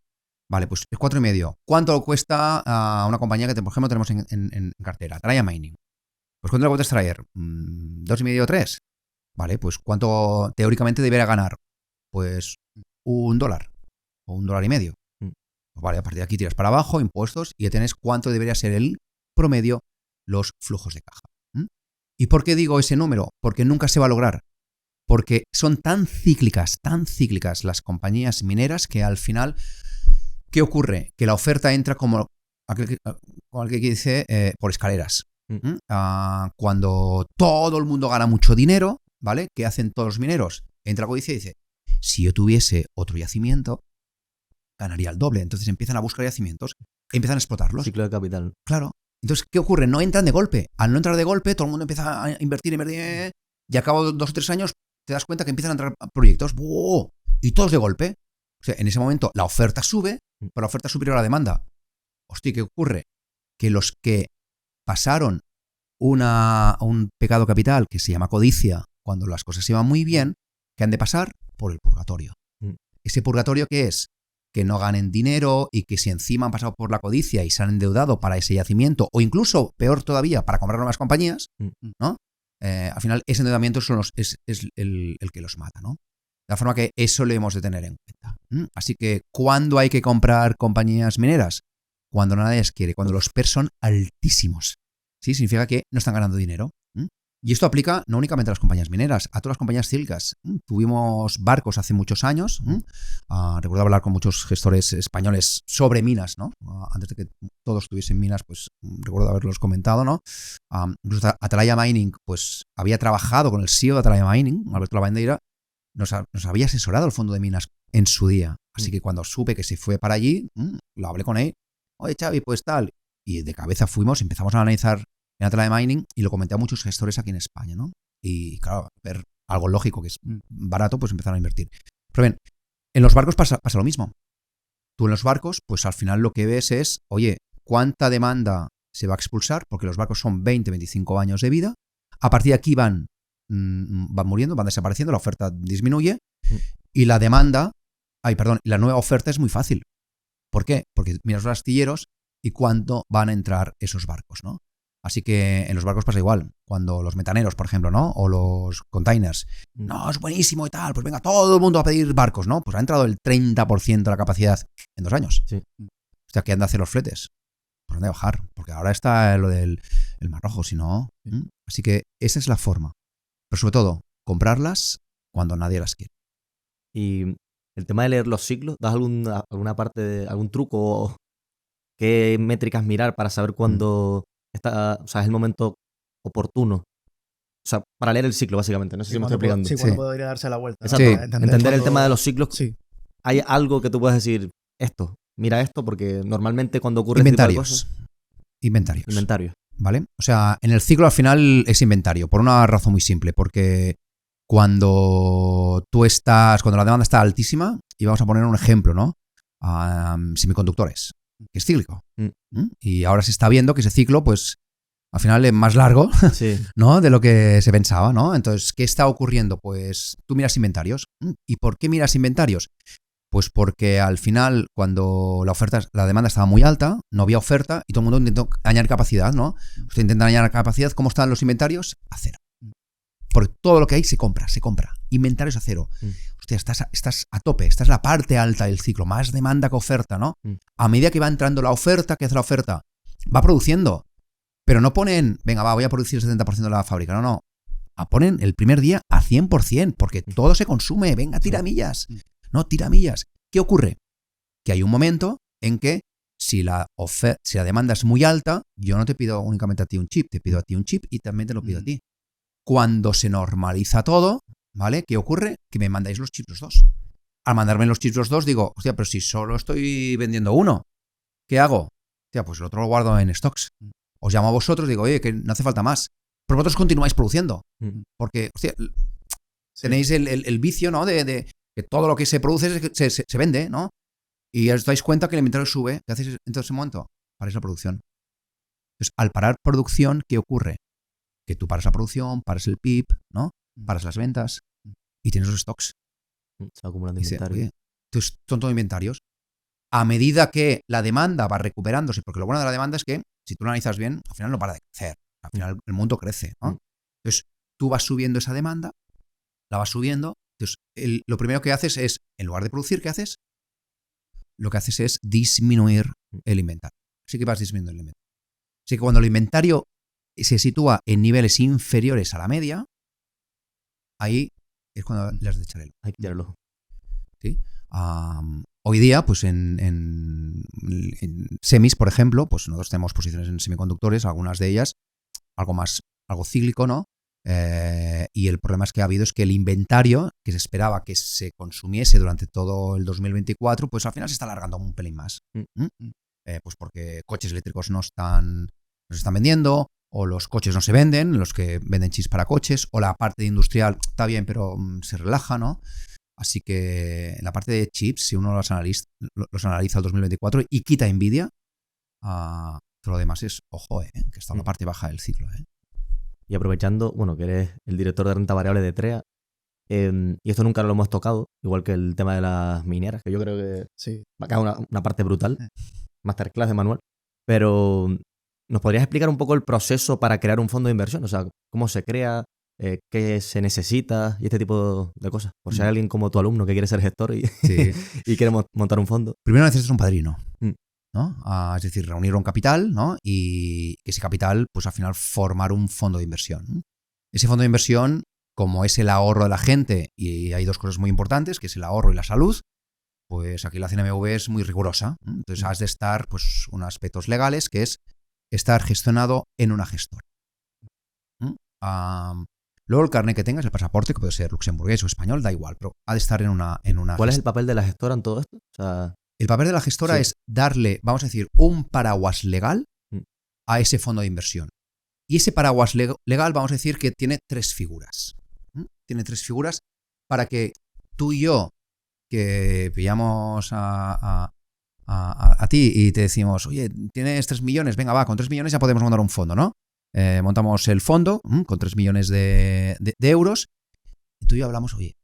Vale, pues el 4,5. ¿Cuánto cuesta a una compañía que, por ejemplo, tenemos en cartera? Atalaya Mining. Pues ¿cuánto le puedes extraer? 2,5 o 3. Vale, pues ¿cuánto teóricamente debería ganar? Pues $1 o $1.50. Pues vale, a partir de aquí tiras para abajo, impuestos, y ya tienes cuánto debería ser el promedio, los flujos de caja. ¿Y por qué digo ese número? Porque nunca se va a lograr. Porque son tan cíclicas las compañías mineras que al final, ¿qué ocurre? Que la oferta entra como aquel que dice por escaleras. Cuando todo el mundo gana mucho dinero, ¿vale? ¿Qué hacen todos los mineros? Entra la codicia y dice, si yo tuviese otro yacimiento, ganaría el doble. Entonces empiezan a buscar yacimientos, empiezan a explotarlos. Ciclo de capital. Claro. Entonces, ¿qué ocurre? No entran de golpe. Al no entrar de golpe, todo el mundo empieza a invertir, y a cabo de 2 o 3 años te das cuenta que empiezan a entrar proyectos, ¡oh! Y todos de golpe. O sea, en ese momento la oferta sube, pero la oferta es superior a la demanda. Hostia, ¿qué ocurre? Que los que pasaron un pecado capital que se llama codicia, cuando las cosas se van muy bien, que han de pasar por el purgatorio. ¿Ese purgatorio qué es? Que no ganen dinero y que si encima han pasado por la codicia y se han endeudado para ese yacimiento, o incluso, peor todavía, para comprar nuevas compañías, ¿no? Al final, ese endeudamiento es el que los mata, ¿no? De la forma que eso lo hemos de tener en cuenta. Así que, ¿cuándo hay que comprar compañías mineras? Cuando nadie las quiere, cuando los PER son altísimos. ¿Sí? Significa que no están ganando dinero. Y esto aplica no únicamente a las compañías mineras, a todas las compañías cíclicas. Tuvimos barcos hace muchos años. Recuerdo hablar con muchos gestores españoles sobre minas, ¿no? Antes de que todos tuviesen minas, pues recuerdo haberlos comentado, ¿no? Incluso Atalaya Mining, pues había trabajado con el CEO de Atalaya Mining, Alberto Lavandeira, nos había asesorado el fondo de minas en su día. Así que cuando supe que se fue para allí, lo hablé con él. Oye, Xavi, pues tal. Y de cabeza empezamos a analizar en Atalaya Mining y lo comenté a muchos gestores aquí en España, ¿no? Y claro, ver algo lógico que es barato, pues empezaron a invertir. Pero bien, en los barcos pasa lo mismo. Tú en los barcos, pues al final lo que ves es, oye, ¿cuánta demanda se va a expulsar? Porque los barcos son 20, 25 años de vida. A partir de aquí van muriendo, van desapareciendo, la oferta disminuye y la la nueva oferta es muy fácil. ¿Por qué? Porque miras los astilleros y cuánto van a entrar esos barcos, ¿no? Así que en los barcos pasa igual. Cuando los metaneros, por ejemplo, ¿no? O los containers, no, es buenísimo y tal, pues venga todo el mundo a pedir barcos, ¿no? Pues ha entrado el 30% de la capacidad en 2 años. Sí. O sea, ¿qué han de hacer los fletes? ¿Por dónde bajar? Porque ahora está lo del Mar Rojo, si no. Así que esa es la forma. Pero sobre todo, comprarlas cuando nadie las quiere. Y el tema de leer los ciclos, ¿das alguna parte de algún truco? ¿Qué métricas mirar para saber cuándo es el momento oportuno? O sea, para leer el ciclo, básicamente. No sé si me estoy explicando. Sí, cuando puedo ir a darse la vuelta. Exacto. Sí. Entender el tema de los ciclos. Sí. ¿Hay algo que tú puedas decir, esto mira esto, porque normalmente cuando ocurre este tipo de Inventarios. cosas... Inventarios. ¿Vale? O sea, en el ciclo al final es inventario, por una razón muy simple, porque cuando la demanda está altísima, y vamos a poner un ejemplo, ¿no? Semiconductores, que es cíclico. Y ahora se está viendo que ese ciclo, pues, al final es más largo, Sí. ¿no? De lo que se pensaba, ¿no? Entonces, ¿qué está ocurriendo? Pues tú miras inventarios. ¿Y por qué miras inventarios? Pues porque al final, cuando la demanda estaba muy alta, no había oferta y todo el mundo intentó añadir capacidad, ¿no? Usted intenta añadir capacidad, ¿cómo están los inventarios? A cero. Porque todo lo que hay se compra. Inventarios a cero. Hostia, estás a tope, esta es la parte alta del ciclo, más demanda que oferta, ¿no? A medida que va entrando la oferta, ¿qué hace la oferta? Va produciendo, pero no ponen, venga, voy a producir el 70% de la fábrica, no. Ponen el primer día a 100%, porque todo se consume, venga, tira millas. No, tira millas. ¿Qué ocurre? Que hay un momento en que si la demanda es muy alta, yo no te pido únicamente a ti un chip, te pido a ti un chip y también te lo pido a ti. Cuando se normaliza todo, ¿vale? ¿Qué ocurre? Que me mandáis los chips los dos. Al mandarme los chips los dos, digo, hostia, pero si solo estoy vendiendo uno, ¿qué hago? Hostia, pues el otro lo guardo en stocks. Os llamo a vosotros, digo, oye, que no hace falta más. Pero vosotros continuáis produciendo. Porque, hostia, tenéis el vicio, ¿no? De que todo lo que se produce se vende, ¿no? Y os dais cuenta que el inventario sube. ¿Qué hacéis en todo ese momento? Paráis la producción. Entonces, al parar producción, ¿qué ocurre? Que tú paras la producción, paras el PIB, ¿no? Paras las ventas y tienes los stocks. Se va acumulando inventario. Oye, entonces son todo inventarios. A medida que la demanda va recuperándose, porque lo bueno de la demanda es que, si tú lo analizas bien, al final no para de crecer. Al final el mundo crece, ¿no? Entonces, tú vas subiendo esa demanda, la vas subiendo. Entonces, lo primero que haces es, en lugar de producir, ¿qué haces? Lo que haces es disminuir el inventario. Así que vas disminuyendo el inventario. Así que cuando el inventario se sitúa en niveles inferiores a la media, ahí es cuando le has de echar el ojo. Hay que echar el ojo. ¿Sí? Hoy día, pues en semis, por ejemplo, pues nosotros tenemos posiciones en semiconductores, algunas de ellas algo cíclico, ¿no? Y el problema que ha habido es que el inventario que se esperaba que se consumiese durante todo el 2024, pues al final se está alargando un pelín más. Pues porque coches eléctricos no se están vendiendo, o los coches no se venden, los que venden chips para coches, o la parte industrial está bien, pero se relaja, ¿no? Así que en la parte de chips, si uno los analiza el 2024 y quita Nvidia, todo lo demás es, ojo, que está en la parte baja del ciclo. Y aprovechando, bueno, que eres el director de renta variable de TREA, y esto nunca lo hemos tocado, igual que el tema de las mineras, que yo creo que Sí. va a quedar una parte brutal, masterclass de Manuel, pero ¿nos podrías explicar un poco el proceso para crear un fondo de inversión? O sea, cómo se crea, qué se necesita y este tipo de cosas. Por si hay alguien como tu alumno que quiere ser gestor y, Sí. y quiere montar un fondo. Primero necesitas un padrino, ¿no? Es decir, reunir un capital, ¿no? Y ese capital, pues al final formar un fondo de inversión. Ese fondo de inversión, como es el ahorro de la gente, y hay dos cosas muy importantes, que es el ahorro y la salud, pues aquí la CNMV es muy rigurosa. Entonces has de estar, pues, unos aspectos legales, que es estar gestionado en una gestora. Luego el carnet que tengas, el pasaporte, que puede ser luxemburgués o español, da igual, pero ha de estar en una ¿Cuál es el papel de la gestora en todo esto? O sea, el papel de la gestora sí. es darle, vamos a decir, un paraguas legal a ese fondo de inversión. Y ese paraguas legal, vamos a decir que tiene 3 figuras. Tiene 3 figuras para que tú y yo, que pillamos a ti y te decimos, oye, tienes 3 millones, venga, va, con 3 millones ya podemos montar un fondo, ¿no? Montamos el fondo con 3 millones de euros y tú y yo hablamos, oye,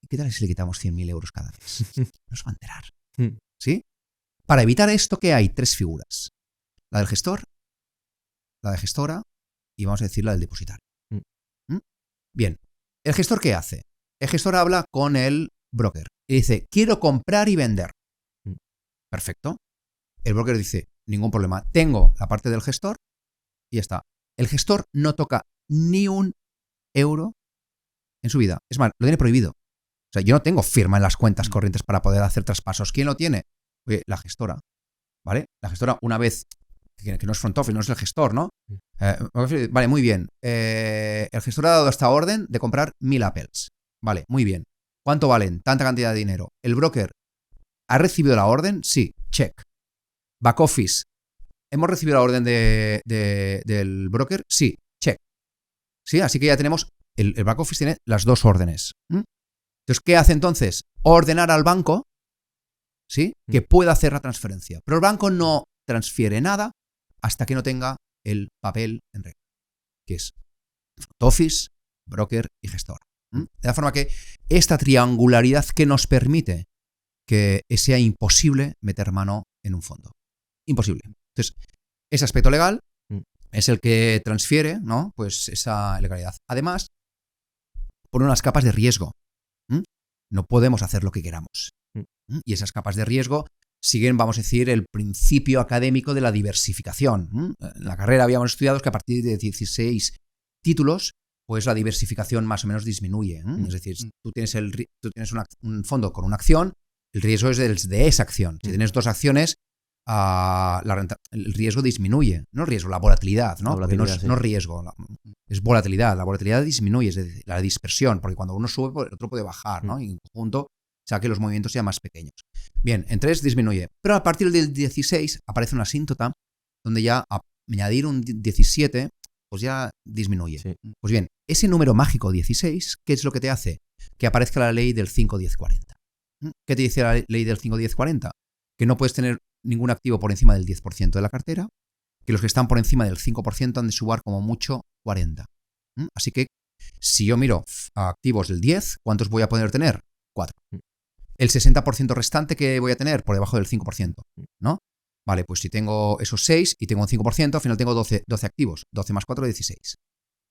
¿qué tal si le quitamos 100.000 euros cada mes? No se va a enterar. ¿Sí? Para evitar esto, que hay 3 figuras. La del gestor, la de gestora y vamos a decir la del depositario. Bien, ¿el gestor qué hace? El gestor habla con el broker y dice, quiero comprar y vender. Perfecto. El broker dice, ningún problema, tengo la parte del gestor y ya está. El gestor no toca ni un euro en su vida. Es más, lo tiene prohibido. O sea, yo no tengo firma en las cuentas corrientes para poder hacer traspasos. ¿Quién lo tiene? Oye, la gestora. ¿Vale? La gestora, una vez, que no es front office, no es el gestor, ¿no? Vale, muy bien. El gestor ha dado esta orden de comprar 1.000 Apples. Vale, muy bien. ¿Cuánto valen? Tanta cantidad de dinero. El broker ¿Ha recibido la orden? Sí, check. Back office. ¿Hemos recibido la orden del broker? Sí, check. ¿Sí? Así que ya tenemos, el back office tiene las dos órdenes. Entonces, ¿qué hace entonces? Ordenar al banco, ¿sí? Que pueda hacer la transferencia. Pero el banco no transfiere nada hasta que no tenga el papel en regla, que es front office, broker y gestora. De la forma que esta triangularidad que nos permite que sea imposible meter mano en un fondo. Imposible. Entonces, ese aspecto legal es el que transfiere, ¿no? Pues esa legalidad. Además, pone unas capas de riesgo. No podemos hacer lo que queramos. Y esas capas de riesgo siguen, vamos a decir, el principio académico de la diversificación. En la carrera habíamos estudiado que a partir de 16 títulos, pues la diversificación más o menos disminuye. Es decir, tú tienes un fondo con una acción, el riesgo es de esa acción. Si tienes dos acciones, el riesgo disminuye. No riesgo, la volatilidad, ¿no? La volatilidad, no es riesgo, es volatilidad. La volatilidad disminuye, es decir, la dispersión, porque cuando uno sube, el otro puede bajar, ¿no? Y en conjunto, o sea, que los movimientos sean más pequeños. Bien, en 3 disminuye. Pero a partir del 16 aparece una asíntota donde ya añadir un 17, pues ya disminuye. Sí. Pues bien, ese número mágico 16, ¿qué es lo que te hace? Que aparezca la ley del 5-10-40. ¿Qué te dice la ley del 5-10-40? Que no puedes tener ningún activo por encima del 10% de la cartera, que los que están por encima del 5% han de sumar como mucho 40. Así que si yo miro a activos del 10, ¿cuántos voy a poder tener? 4. El 60% restante que voy a tener por debajo del 5%, ¿no? Vale, pues si tengo esos 6 y tengo un 5%, al final tengo 12 activos. 12 más 4, 16.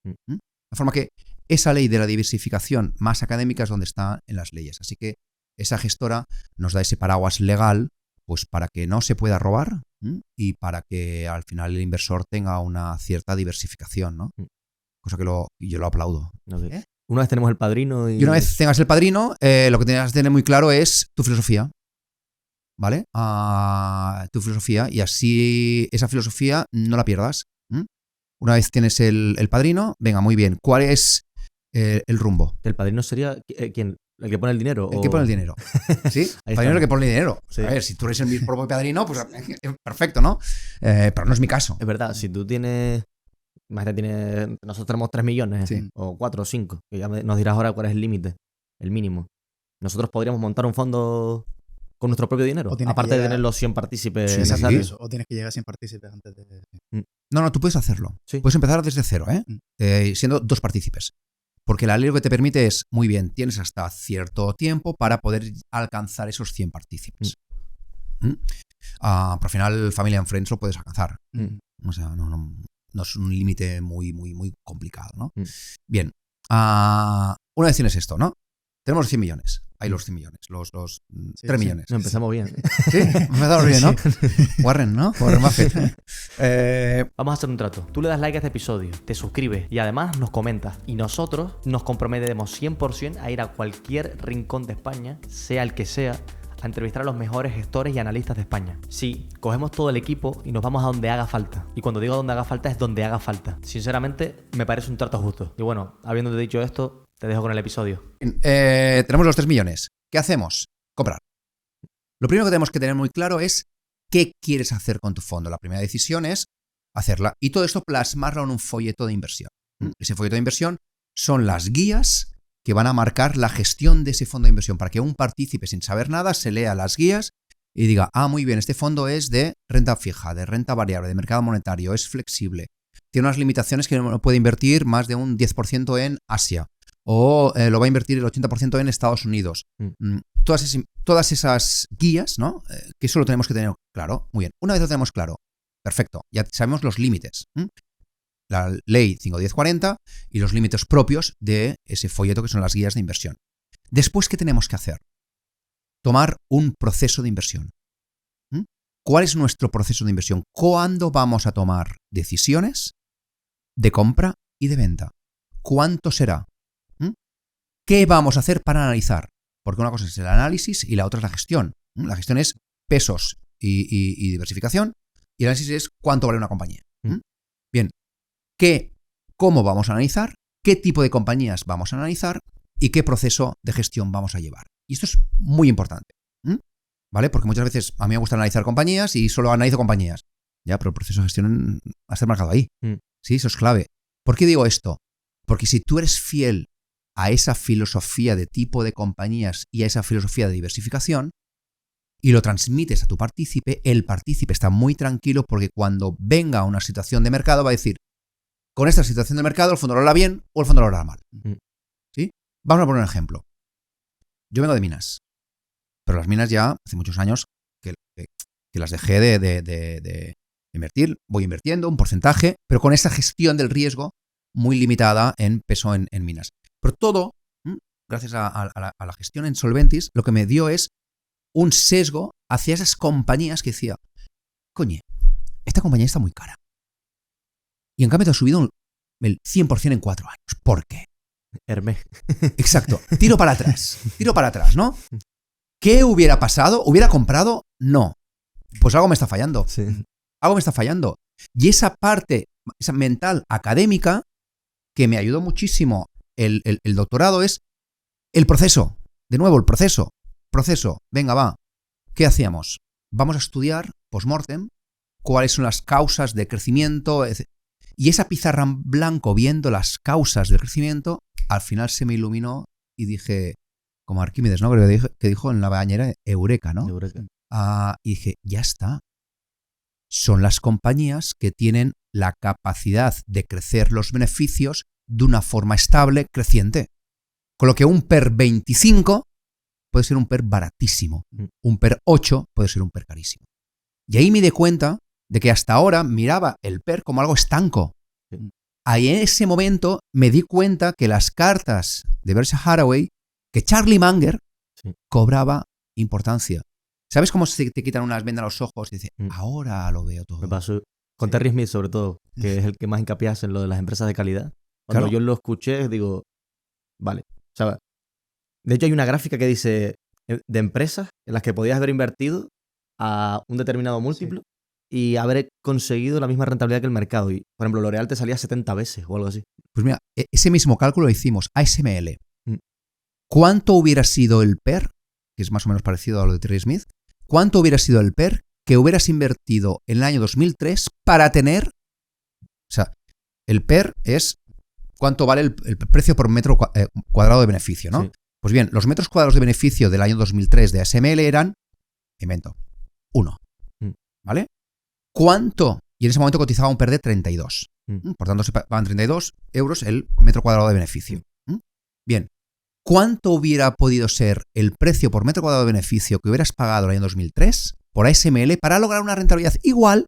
De forma que esa ley de la diversificación más académica es donde está en las leyes. Así que esa gestora nos da ese paraguas legal pues para que no se pueda robar y para que al final el inversor tenga una cierta diversificación, ¿no? Cosa que yo lo aplaudo. Okay. Una vez tenemos el padrino y una vez tengas el padrino, lo que tienes que tener muy claro es tu filosofía, ¿vale? Tu filosofía, y así esa filosofía no la pierdas. Una vez tienes el padrino, venga, muy bien. ¿Cuál es el rumbo? ¿El padrino sería quién? ¿El que pone el dinero? El que pone el dinero. ¿Sí? El padrino es el que pone el dinero. Sí. A ver, si tú eres el propio padrino, pues perfecto, ¿no? Pero no es mi caso. Es verdad, si tú tienes... Imagínate, nosotros tenemos 3 millones, sí, o 4 o 5, que ya nos dirás ahora cuál es el límite, el mínimo. Nosotros podríamos montar un fondo con nuestro propio dinero, aparte de tener los 100 partícipes necesarios. Sí. O tienes que llegar a 100 partícipes antes de... No, tú puedes hacerlo. Sí. Puedes empezar desde cero, siendo 2 partícipes. Porque la ley lo que te permite es, muy bien, tienes hasta cierto tiempo para poder alcanzar esos 100 partícipes. Pero al final, Family and Friends lo puedes alcanzar. O sea, no es un límite muy, muy, muy complicado, ¿no? Bien. Una vez tienes esto, ¿no? Tenemos los 100 millones. Hay los 100 millones. Los 3 millones. No, empezamos bien. Sí, empezamos bien, ¿no? Warren, ¿no? Warren Buffett. Vamos a hacer un trato. Tú le das like a este episodio, te suscribes y además nos comentas. Y nosotros nos comprometemos 100% a ir a cualquier rincón de España, sea el que sea, a entrevistar a los mejores gestores y analistas de España. Sí, cogemos todo el equipo y nos vamos a donde haga falta. Y cuando digo donde haga falta, es donde haga falta. Sinceramente, me parece un trato justo. Y bueno, habiéndote dicho esto, te dejo con el episodio. Tenemos los 3 millones. ¿Qué hacemos? Comprar. Lo primero que tenemos que tener muy claro es qué quieres hacer con tu fondo. La primera decisión es hacerla. Y todo esto plasmarlo en un folleto de inversión. Ese folleto de inversión son las guías que van a marcar la gestión de ese fondo de inversión, para que un partícipe sin saber nada se lea las guías y diga, muy bien, este fondo es de renta fija, de renta variable, de mercado monetario, es flexible, tiene unas limitaciones que no puede invertir más de un 10% en Asia, o lo va a invertir el 80% en Estados Unidos. Todas esas guías, ¿no? Que eso lo tenemos que tener claro. Muy bien, una vez lo tenemos claro, perfecto, ya sabemos los límites. La ley 5-10-40 y los límites propios de ese folleto que son las guías de inversión. Después, ¿qué tenemos que hacer? Tomar un proceso de inversión. ¿Cuál es nuestro proceso de inversión? ¿Cuándo vamos a tomar decisiones de compra y de venta? ¿Cuánto será? ¿Qué vamos a hacer para analizar? Porque una cosa es el análisis y la otra es la gestión. La gestión es pesos y diversificación, y el análisis es cuánto vale una compañía. Bien. ¿Cómo vamos a analizar? ¿Qué tipo de compañías vamos a analizar? ¿Y qué proceso de gestión vamos a llevar? Y esto es muy importante. ¿vale? Porque muchas veces a mí me gusta analizar compañías y solo analizo compañías. Ya, pero el proceso de gestión va a estar marcado ahí. Sí, eso es clave. ¿Por qué digo esto? Porque si tú eres fiel a esa filosofía de tipo de compañías y a esa filosofía de diversificación y lo transmites a tu partícipe, el partícipe está muy tranquilo porque cuando venga una situación de mercado va a decir, con esta situación de mercado el fondo lo hará bien o el fondo lo hará mal. ¿Sí? Vamos a poner un ejemplo. Yo vengo de minas, pero las minas ya hace muchos años que las dejé de invertir, voy invirtiendo un porcentaje, pero con esa gestión del riesgo muy limitada en peso en minas. Pero todo, gracias a la gestión en Solventis, lo que me dio es un sesgo hacia esas compañías que decía, coño, esta compañía está muy cara. Y en cambio te ha subido el 100% en 4 años. ¿Por qué? Hermé. Exacto. Tiro para atrás, ¿no? ¿Qué hubiera pasado? ¿Hubiera comprado? No. Pues algo me está fallando. Sí. Algo me está fallando. Y esa parte, esa mental académica, que me ayudó muchísimo el doctorado, es el proceso. De nuevo, el proceso. Venga, va. ¿Qué hacíamos? Vamos a estudiar, post-mortem, cuáles son las causas de crecimiento. Y esa pizarra en blanco, viendo las causas del crecimiento, al final se me iluminó y dije, como Arquímedes, ¿no? Que dijo en la bañera, eureka, ¿no? Eureka. Y dije, ya está. Son las compañías que tienen la capacidad de crecer los beneficios de una forma estable, creciente. Con lo que un PER 25 puede ser un PER baratísimo. Un PER 8 puede ser un PER carísimo. Y ahí me di cuenta de que hasta ahora miraba el PER como algo estanco. Ahí en ese momento me di cuenta que las cartas de Berkshire Hathaway, que Charlie Munger cobraba importancia. ¿Sabes cómo se te quitan unas vendas a los ojos y dices, ahora lo veo todo? Me pasó con Terry Smith, sobre todo, que es el que más hincapié hace en lo de las empresas de calidad. Cuando yo lo escuché, digo, vale. O sea, de hecho, hay una gráfica que dice de empresas en las que podías haber invertido a un determinado múltiplo y haber conseguido la misma rentabilidad que el mercado. Y, por ejemplo, L'Oreal te salía 70 veces o algo así. Pues mira, ese mismo cálculo lo hicimos ASML. ¿Cuánto hubiera sido el PER, que es más o menos parecido a lo de Terry Smith? ¿Cuánto hubiera sido el PER que hubieras invertido en el año 2003 para tener... O sea, el PER es cuánto vale el precio por metro cuadrado de beneficio, ¿no? Sí. Pues bien, los metros cuadrados de beneficio del año 2003 de ASML eran, invento, 1. ¿Vale? ¿Cuánto? Y en ese momento cotizaba un PER de 32. Por tanto, se pagaban 32 euros el metro cuadrado de beneficio. Bien. ¿Cuánto hubiera podido ser el precio por metro cuadrado de beneficio que hubieras pagado el año 2003 por ASML para lograr una rentabilidad igual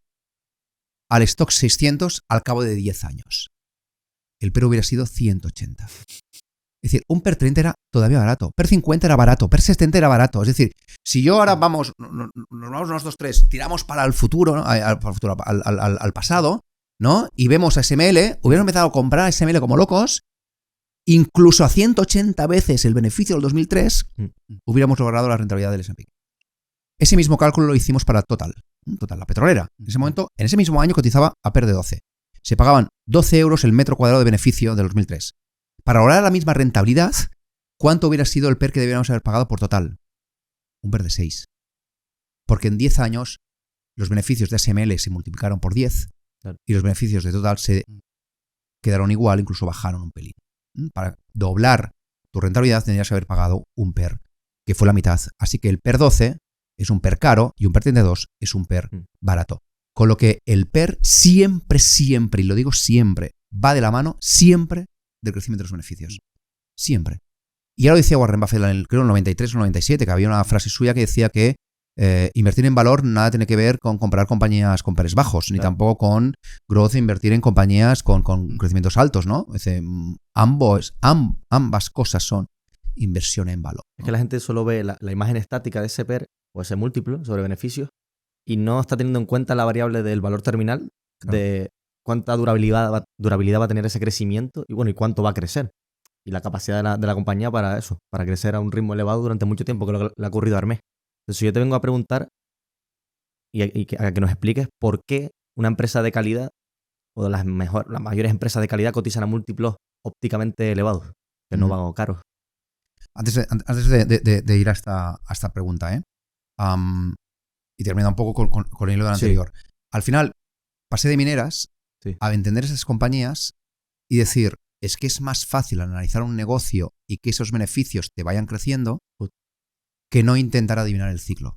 al stock 600 al cabo de 10 años? El PER hubiera sido 180. Es decir, un PER 30 era todavía barato, PER 50 era barato, PER 70 era barato. Es decir, si yo ahora nos vamos nosotros tres, tiramos para el futuro, ¿no? al pasado, ¿no? Y vemos ASML, hubiéramos empezado a comprar ASML como locos, incluso a 180 veces el beneficio del 2003, hubiéramos logrado la rentabilidad del S&P. Ese mismo cálculo lo hicimos para Total, la petrolera. En ese momento, en ese mismo año cotizaba a PER de 12. Se pagaban 12 euros el metro cuadrado de beneficio del 2003. Para lograr la misma rentabilidad, ¿cuánto hubiera sido el PER que deberíamos haber pagado por Total? Un PER de 6. Porque en 10 años los beneficios de ASML se multiplicaron por 10 y los beneficios de Total se quedaron igual, incluso bajaron un pelín. Para doblar tu rentabilidad tendrías que haber pagado un PER que fue la mitad. Así que el PER 12 es un PER caro y un PER 32 es un PER barato. Con lo que el PER siempre, y lo digo siempre, va de la mano siempre del crecimiento de los beneficios. Siempre. Y ya lo decía Warren Buffett, creo en el 93 o 97, que había una frase suya que decía que invertir en valor nada tiene que ver con comprar compañías con PERs bajos, ni tampoco con growth, invertir en compañías con crecimientos altos, ¿no? Es decir, ambas cosas son inversión en valor, ¿no? Es que la gente solo ve la imagen estática de ese PER o ese múltiplo sobre beneficios y no está teniendo en cuenta la variable del valor terminal, de cuánta durabilidad va a tener ese crecimiento y bueno, y cuánto va a crecer. Y la capacidad de la compañía para eso, para crecer a un ritmo elevado durante mucho tiempo, que es lo que le ha ocurrido a Hermès. Entonces yo te vengo a preguntar y a que nos expliques por qué una empresa de calidad o las mayores empresas de calidad cotizan a múltiplos ópticamente elevados, que no van caros. Antes de ir a esta pregunta, Y termina un poco con el hilo del anterior. Al final, pasé de mineras a entender esas compañías y decir, es que es más fácil analizar un negocio y que esos beneficios te vayan creciendo que no intentar adivinar el ciclo.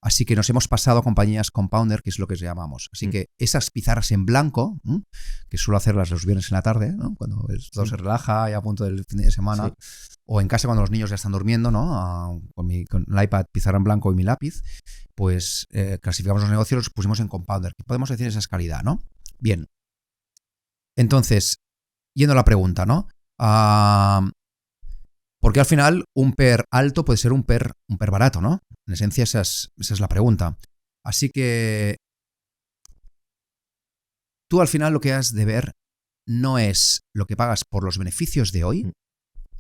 Así que nos hemos pasado a compañías compounder, que es lo que llamamos. Así que esas pizarras en blanco, que suelo hacerlas los viernes en la tarde, ¿no? Cuando todo se relaja y a punto del fin de semana, o en casa cuando los niños ya están durmiendo, ¿no? Con el iPad, pizarra en blanco y mi lápiz, pues clasificamos los negocios, los pusimos en compounder. ¿Qué podemos decir? Esa es calidad, ¿no? Bien. Entonces, yendo a la pregunta, ¿no? Porque al final un PER alto puede ser un PER barato, ¿no? En esencia esa es la pregunta. Así que tú al final lo que has de ver no es lo que pagas por los beneficios de hoy,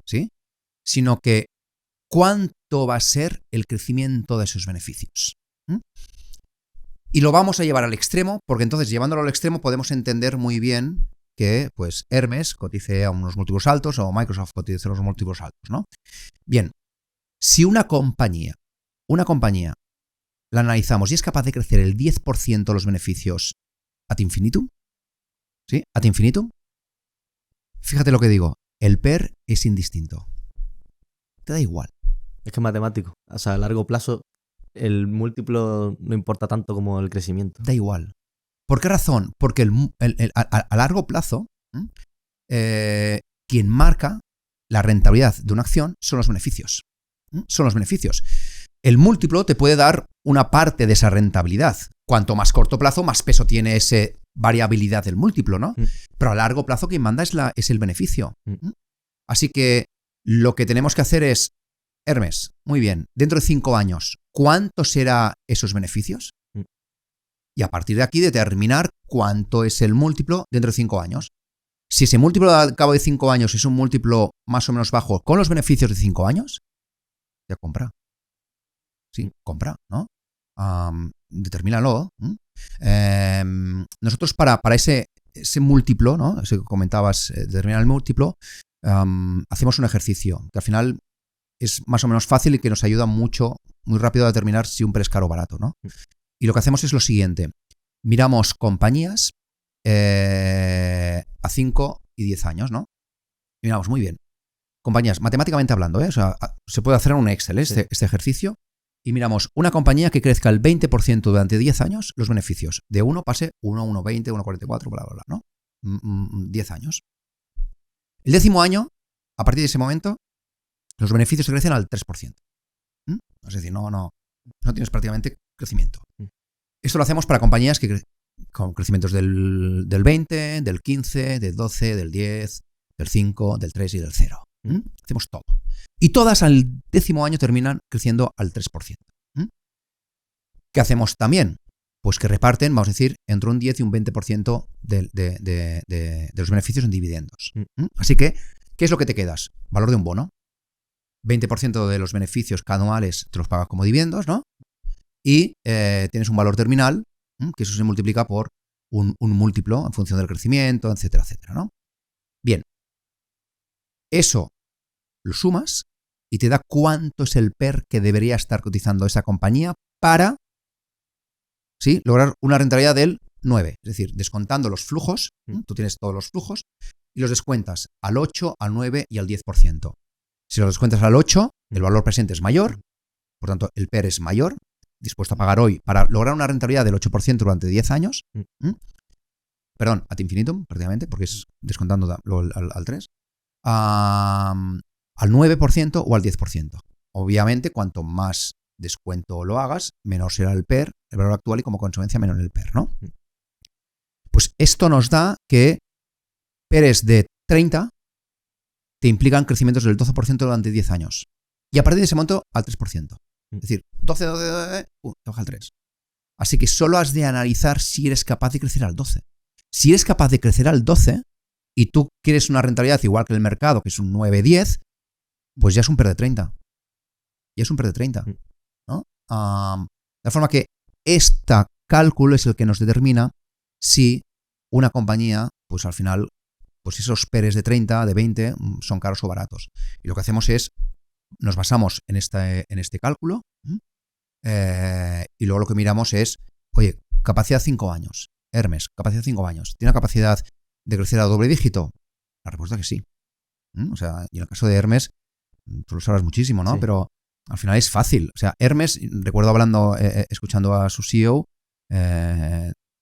¿sí? Sino que cuánto va a ser el crecimiento de esos beneficios. Y lo vamos a llevar al extremo, porque entonces llevándolo al extremo podemos entender muy bien que pues Hermes cotice a unos múltiplos altos o Microsoft cotice a unos múltiplos altos, ¿no? Bien, si una compañía la analizamos y es capaz de crecer el 10% los beneficios ad infinitum, ¿sí? Ad infinitum, fíjate lo que digo, el PER es indistinto. Te da igual. Es que es matemático. O sea, a largo plazo el múltiplo no importa tanto como el crecimiento. Da igual. ¿Por qué razón? Porque a largo plazo, quien marca la rentabilidad de una acción son los beneficios. Son los beneficios. El múltiplo te puede dar una parte de esa rentabilidad. Cuanto más corto plazo, más peso tiene esa variabilidad del múltiplo, ¿no? Pero a largo plazo quien manda es el beneficio. Así que lo que tenemos que hacer es, Hermes, muy bien, dentro de 5 años, ¿cuántos serán esos beneficios? Y a partir de aquí determinar cuánto es el múltiplo dentro de 5 años. Si ese múltiplo al cabo de 5 años es un múltiplo más o menos bajo con los beneficios de 5 años, ya compra. Sí, compra, ¿no? Determínalo. Nosotros para ese múltiplo, ¿no? Eso que comentabas, determinar el múltiplo, hacemos un ejercicio que al final es más o menos fácil y que nos ayuda mucho, muy rápido a determinar si un PER es caro o barato, ¿no? Y lo que hacemos es lo siguiente. Miramos compañías a 5 y 10 años, ¿no? Y miramos, muy bien. Compañías, matemáticamente hablando, O sea, se puede hacer en un Excel este ejercicio. Y miramos una compañía que crezca el 20% durante 10 años, los beneficios. De 1 pase 1, 1,20, 1,44, bla, bla, bla, ¿no? 10 años. El 10º año, a partir de ese momento, los beneficios se crecen al 3%. Es decir, no tienes prácticamente crecimiento. Esto lo hacemos para compañías con crecimientos del 20, del 15, del 12, del 10, del 5, del 3 y del 0. Hacemos todo. Y todas al 10º año terminan creciendo al 3%. ¿Qué hacemos también? Pues que reparten, vamos a decir, entre un 10 y un 20% de los beneficios en dividendos. Así que, ¿qué es lo que te quedas? Valor de un bono. 20% de los beneficios anuales te los pagas como dividendos, ¿no? Y tienes un valor terminal, que eso se multiplica por un múltiplo en función del crecimiento, etcétera, etcétera, ¿no? Bien. Eso lo sumas y te da cuánto es el PER que debería estar cotizando esa compañía para, ¿sí?, lograr una rentabilidad del 9. Es decir, descontando los flujos, tú tienes todos los flujos, y los descuentas al 8, al 9 y al 10%. Si los descuentas al 8, el valor presente es mayor, por tanto, el PER es mayor, dispuesto a pagar hoy para lograr una rentabilidad del 8% durante 10 años. Perdón, ad infinitum, prácticamente, porque es descontando al 3. Al 9% o al 10%. Obviamente, cuanto más descuento lo hagas, menor será el PER, el valor actual, y como consecuencia menor el PER, ¿no? Pues esto nos da que PERes de 30 te implican crecimientos del 12% durante 10 años. Y a partir de ese momento, al 3%. Es decir, 12, te baja al 3. Así que solo has de analizar si eres capaz de crecer al 12. Si eres capaz de crecer al 12 y tú quieres una rentabilidad igual que el mercado, que es un 9-10, pues ya es un PER de 30. Ya es un PER de 30, ¿no? De forma que este cálculo es el que nos determina si una compañía, pues al final, pues esos PERes de 30, de 20, son caros o baratos. Y lo que hacemos es, nos basamos en este cálculo, Y luego lo que miramos es, oye, capacidad 5 años. Hermes, capacidad 5 años. ¿Tiene capacidad de crecer a doble dígito? La respuesta es que sí. O sea, y en el caso de Hermes, tú lo sabes muchísimo, ¿no? Sí. Pero al final es fácil. O sea, Hermes, recuerdo hablando, escuchando a su CEO,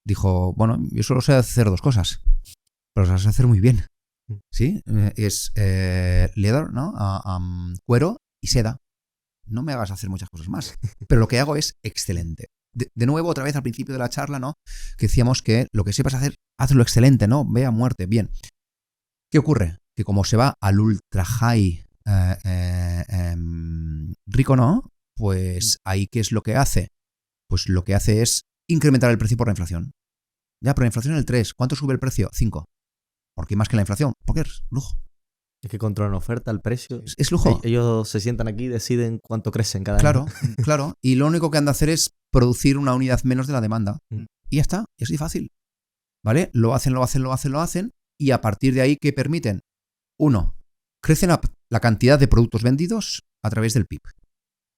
dijo, bueno, yo solo sé hacer 2 cosas, pero las sé hacer muy bien. ¿Sí? Es leather, ¿no? Cuero y seda. No me hagas hacer muchas cosas más. Pero lo que hago es excelente. De nuevo, otra vez al principio de la charla, ¿no? Que decíamos que lo que sepas hacer, hazlo excelente, ¿no? Ve a muerte. Bien. ¿Qué ocurre? Que como se va al ultra high rico, ¿no? Pues ahí, ¿qué es lo que hace? Pues lo que hace es incrementar el precio por la inflación. Ya, pero la inflación es el 3. ¿Cuánto sube el precio? 5. ¿Por qué más que la inflación? Porque es lujo. Es que controlan oferta, el precio. Es lujo. Ellos se sientan aquí y deciden cuánto crecen cada Claro, año. claro. Y lo único que han de hacer es producir una unidad menos de la demanda. Y ya está. Y así fácil. ¿Vale? Lo hacen. Y a partir de ahí, ¿qué permiten? 1. Crecen la cantidad de productos vendidos a través del PIB.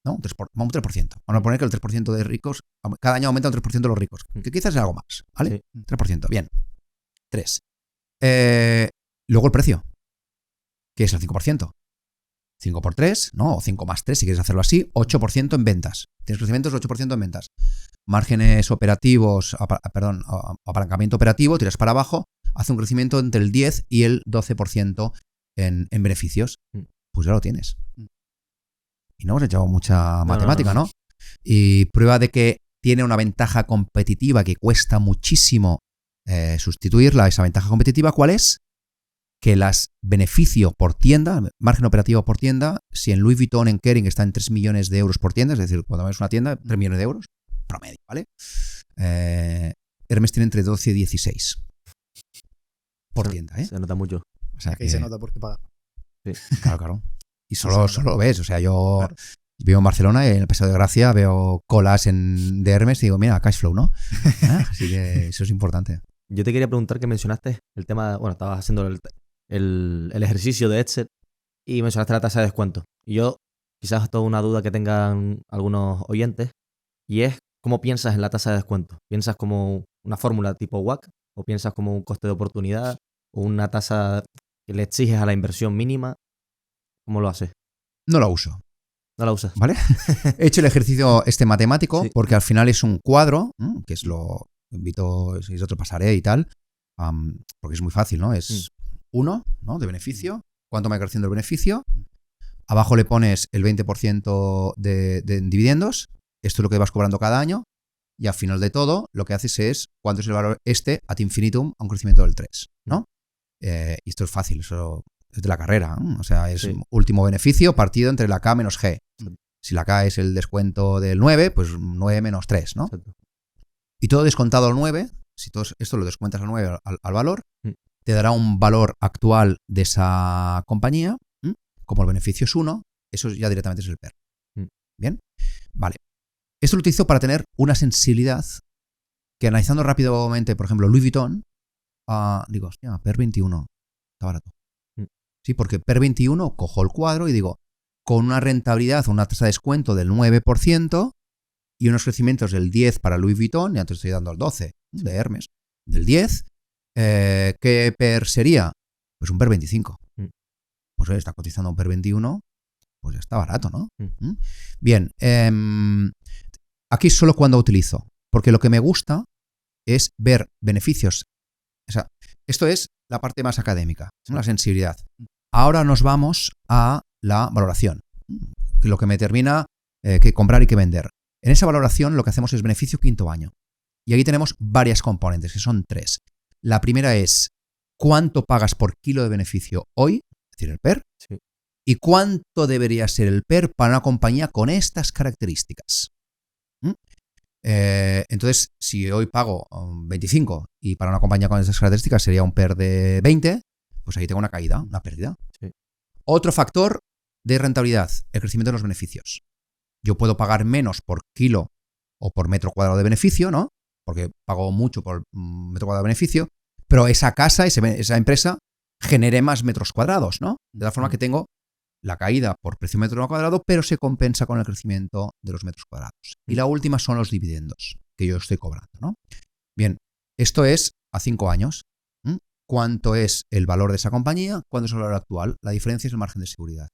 ¿No? Un 3%. Vamos a poner que el 3% de ricos, cada año aumenta un 3% de los ricos. Que quizás es algo más. ¿Vale? Sí. 3%. Bien. 3. Luego el precio, que es el 5%. 5 por 3, ¿no? O 5 más 3, si quieres hacerlo así, 8% en ventas. Tienes crecimientos, 8% en ventas. Márgenes operativos, apalancamiento operativo, tiras para abajo, hace un crecimiento entre el 10 y el 12% en beneficios. Pues ya lo tienes. Y no hemos echado mucha matemática, ¿no? Y prueba de que tiene una ventaja competitiva que cuesta muchísimo sustituirla, esa ventaja competitiva, ¿cuál es? Que las beneficio por tienda, margen operativo por tienda, si en Louis Vuitton, en Kering está en 3 millones de euros por tienda, es decir, cuando ves una tienda, 3 millones de euros, promedio, ¿vale? Hermes tiene entre 12 y 16 por tienda, ¿eh? Se nota mucho. O sea Ahí se nota porque paga. Sí. Claro. Y solo lo ves, o sea, yo Claro. vivo en Barcelona y en el Paseo de Gracia veo colas de Hermes y digo, mira, cash flow, ¿no? Así que eso es importante. Yo te quería preguntar que mencionaste el tema, bueno, estabas haciendo el ejercicio de Excel y mencionaste la tasa de descuento. Y yo, quizás esto es una duda que tengan algunos oyentes, y es, ¿cómo piensas en la tasa de descuento? ¿Piensas como una fórmula tipo WACC? ¿O piensas como un coste de oportunidad? ¿O una tasa que le exiges a la inversión mínima? ¿Cómo lo haces? No lo uso, ¿No la usas? ¿vale? He hecho el ejercicio matemático Sí. porque al final es un cuadro, que es lo invito, si es otro pasaré y tal, porque es muy fácil, ¿no? Es 1, ¿no? De beneficio. ¿Cuánto me va creciendo el beneficio? Abajo le pones el 20% de dividendos. Esto es lo que vas cobrando cada año. Y al final de todo, lo que haces es cuánto es el valor ad infinitum a un crecimiento del 3, ¿no? Y esto es fácil, eso es de la carrera, ¿no? O sea, es último beneficio partido entre la K menos G. Si la K es el descuento del 9, pues 9 menos 3, ¿no? Exacto. Y todo descontado al 9, si todo esto lo descuentas al 9 al valor, te dará un valor actual de esa compañía. Como el beneficio es 1, eso ya directamente es el PER. ¿Bien? Vale. Esto lo utilizo para tener una sensibilidad que, analizando rápidamente, por ejemplo, Louis Vuitton, digo, hostia, PER 21, está barato. Sí, porque PER 21, cojo el cuadro y digo, con una rentabilidad o una tasa de descuento del 9% y unos crecimientos del 10 para Louis Vuitton, ya te estoy dando el 12 de Hermes, del 10, ¿qué PER sería? Pues un PER 25. Pues está cotizando un PER 21, pues ya está barato, ¿no? Bien, aquí solo cuando utilizo, porque lo que me gusta es ver beneficios. O sea, esto es la parte más académica, la sensibilidad. Ahora nos vamos a la valoración, lo que me determina qué comprar y qué vender. En esa valoración lo que hacemos es beneficio quinto año. Y aquí tenemos varias componentes, que son 3. La primera es cuánto pagas por kilo de beneficio hoy, es decir, el PER, y cuánto debería ser el PER para una compañía con estas características. Entonces, si hoy pago 25 y para una compañía con estas características sería un PER de 20, pues ahí tengo una caída, una pérdida. Otro factor de rentabilidad, el crecimiento de los beneficios. Yo puedo pagar menos por kilo o por metro cuadrado de beneficio, ¿no? Porque pago mucho por metro cuadrado de beneficio, pero esa casa, esa empresa, genere más metros cuadrados, ¿no? De la forma que tengo la caída por precio metro cuadrado, pero se compensa con el crecimiento de los metros cuadrados. Y la última son los dividendos que yo estoy cobrando, ¿no? Bien, esto es a 5 años. ¿Cuánto es el valor de esa compañía? ¿Cuánto es el valor actual? La diferencia es el margen de seguridad.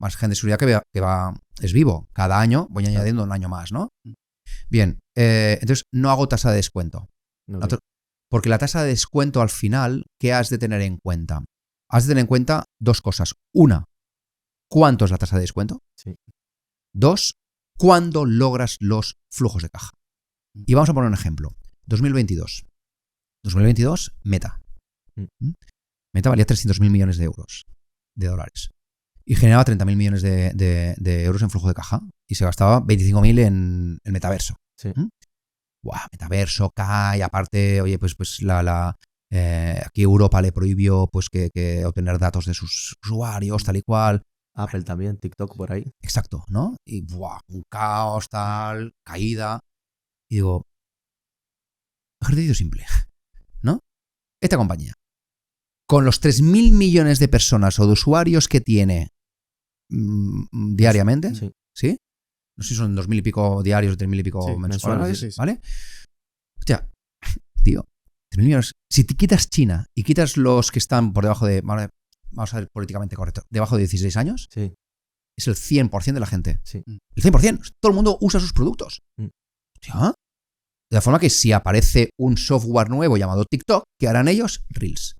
Margen de seguridad que va es vivo. Cada año voy añadiendo un año más, ¿no? Bien, entonces no hago tasa de descuento. Ok. Porque la tasa de descuento al final, ¿qué has de tener en cuenta? Has de tener en cuenta 2 cosas. Una, ¿cuánto es la tasa de descuento? Sí. 2, ¿cuándo logras los flujos de caja? Y vamos a poner un ejemplo. 2022. 2022, Meta. Meta valía 300.000 millones de euros, de dólares. Y generaba 30.000 millones de euros en flujo de caja. Y se gastaba 25.000 en el metaverso. Sí. Buah, metaverso, cae, aparte, oye, pues aquí Europa le prohibió pues que obtener datos de sus usuarios, tal y cual. Apple también, TikTok por ahí. Exacto, ¿no? Y buah, un caos, tal, caída. Y digo, ejercicio simple, ¿no? Esta compañía, con los 3.000 millones de personas o de usuarios que tiene diariamente, Sí. ¿sí? No sé si son 2.000 y pico diarios, 3.000 y pico Sí, mensuales, mensuales, sí. ¿vale? Hostia, tío, 3.000 millones. Si te quitas China y quitas los que están por debajo de, vamos a ver políticamente correcto, debajo de 16 años, Sí. es el 100% de la gente. Sí. El 100%. Todo el mundo usa sus productos. Hostia. De la forma que si aparece un software nuevo llamado TikTok, ¿qué harán ellos? Reels.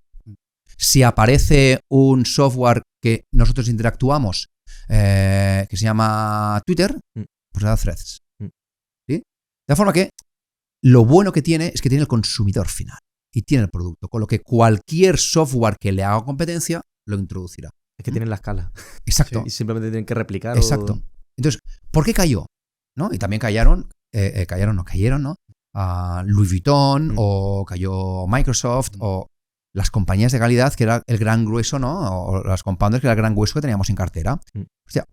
Si aparece un software que nosotros interactuamos, que se llama Twitter, pues da Threads. ¿Sí? De la forma que lo bueno que tiene es que tiene el consumidor final y tiene el producto, con lo que cualquier software que le haga competencia lo introducirá. Es que tienen la escala. Exacto. Y simplemente tienen que replicar. Exacto. Entonces, ¿por qué cayó? ¿No? Y también cayeron, ¿no? A Louis Vuitton o cayó Microsoft o las compañías de calidad, que era el gran grueso, ¿no? O las compounders, que era el gran grueso que teníamos en cartera. Hostia,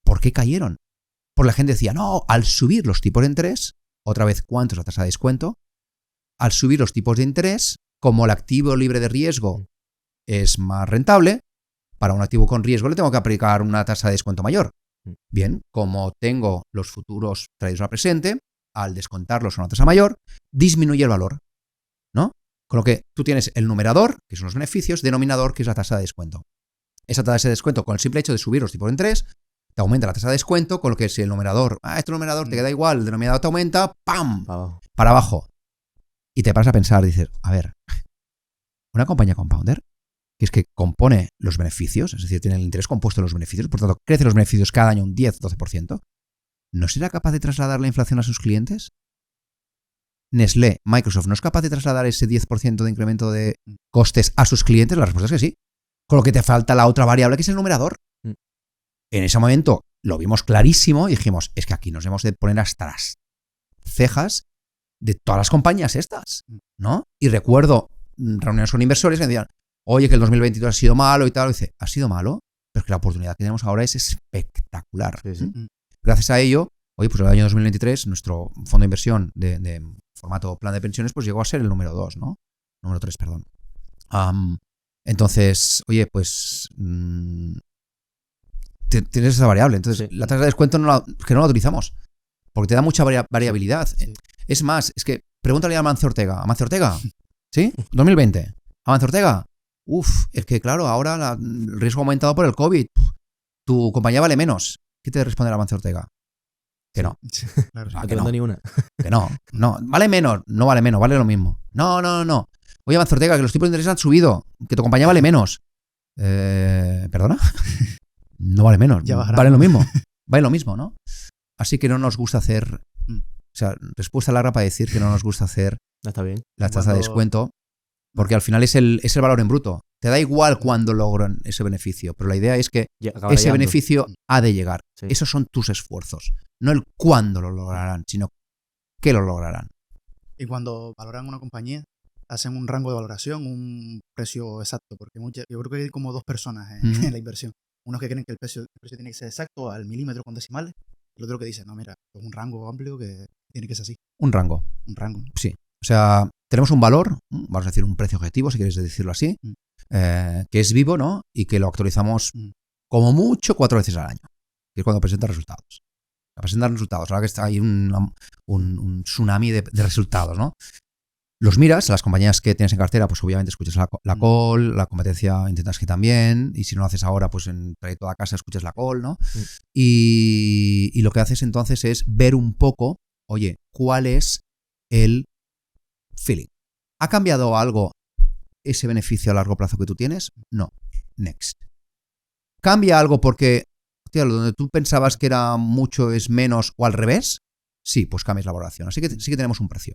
¿por qué cayeron? Porque la gente decía, no, al subir los tipos de interés, otra vez, ¿cuánto es la tasa de descuento? Al subir los tipos de interés, como el activo libre de riesgo es más rentable, para un activo con riesgo le tengo que aplicar una tasa de descuento mayor. Bien, como tengo los futuros traídos al presente, al descontarlos a una tasa mayor, disminuye el valor, ¿no? Con lo que tú tienes el numerador, que son los beneficios, denominador, que es la tasa de descuento. Esa tasa de descuento, con el simple hecho de subir los tipos de interés, te aumenta la tasa de descuento, con lo que si el numerador, este numerador te queda igual, el denominador te aumenta, ¡pam! Para abajo. Y te paras a pensar, dices, a ver, una compañía compounder, que es que compone los beneficios, es decir, tiene el interés compuesto de los beneficios, por tanto, crece los beneficios cada año un 10-12%, ¿no será capaz de trasladar la inflación a sus clientes? Nestlé, Microsoft, ¿no es capaz de trasladar ese 10% de incremento de costes a sus clientes? La respuesta es que sí. Con lo que te falta la otra variable, que es el numerador. En ese momento lo vimos clarísimo y dijimos, es que aquí nos hemos de poner hasta las cejas de todas las compañías estas, ¿no? Y recuerdo reuniones con inversores que decían, oye, que el 2022 ha sido malo y tal. Y dice, ¿ha sido malo? Pero es que la oportunidad que tenemos ahora es espectacular. Sí. Gracias a ello, oye, pues el año 2023, nuestro fondo de inversión de formato plan de pensiones, pues llegó a ser el número 2, ¿no? Número 3, perdón. Entonces, oye, pues tienes esa variable. Entonces, la tasa de descuento no la utilizamos, porque te da mucha variabilidad. Sí. Es más, es que pregúntale a Amancio Ortega. Amancio Ortega, ¿sí? 2020. Amancio Ortega, es que claro, ahora el riesgo ha aumentado por el COVID. Tu compañía vale menos. ¿Qué te responde Amancio Ortega? Que no. Claro, no te vendo ni una. Que no. Vale menos, no vale menos, vale lo mismo. No. Oye, Amancio Ortega, que los tipos de interés han subido, que tu compañía vale menos. ¿Perdona? No vale menos, vale lo mismo. Vale lo mismo, ¿no? Así que no nos gusta hacer, o sea, respuesta larga para decir que no nos gusta hacer Está bien. la tasa de descuento, porque al final es el valor en bruto. Te da igual cuándo logran ese beneficio, pero la idea es que ese beneficio ha de llegar. Sí. Esos son tus esfuerzos, no el cuándo lo lograrán, sino que lo lograrán. Y cuando valoran una compañía, hacen un rango de valoración, un precio exacto, porque yo creo que hay como 2 personas en la inversión. Unos que creen que el precio tiene que ser exacto al milímetro con decimales, y el otro que dice, no, mira, es un rango amplio que tiene que ser así. Un rango. Sí. O sea, tenemos un valor, vamos a decir un precio objetivo, si quieres decirlo así, que es vivo, ¿no? Y que lo actualizamos como mucho 4 veces al año, que es cuando presentan resultados. Presentan resultados, ahora que está ahí un tsunami de resultados, ¿no? Los miras, las compañías que tienes en cartera, pues obviamente escuchas la call, la competencia intentas que también, y si no lo haces ahora, pues en trayecto a casa escuchas la call, ¿no? Y lo que haces entonces es ver un poco, oye, ¿cuál es el feeling? ¿Ha cambiado algo ese beneficio a largo plazo que tú tienes? No. Next. ¿Cambia algo porque, hostia, donde tú pensabas que era mucho es menos o al revés? Sí, pues cambias la valoración. Así que sí que tenemos un precio.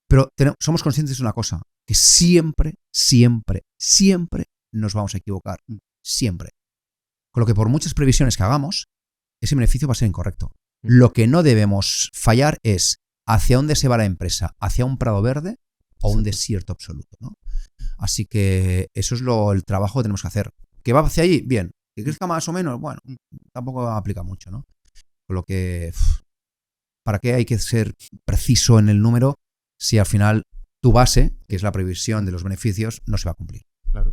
Pero somos conscientes de una cosa, que siempre, siempre, siempre nos vamos a equivocar. Siempre. Con lo que por muchas previsiones que hagamos, ese beneficio va a ser incorrecto. Lo que no debemos fallar es hacia dónde se va la empresa, hacia un prado verde o un desierto absoluto, ¿no? Así que eso es el trabajo que tenemos que hacer. ¿Que va hacia allí? Bien. ¿Que crezca más o menos? Bueno, tampoco aplica mucho, ¿no? Con lo que, ¿para qué hay que ser preciso en el número si al final tu base, que es la previsión de los beneficios, no se va a cumplir? Claro.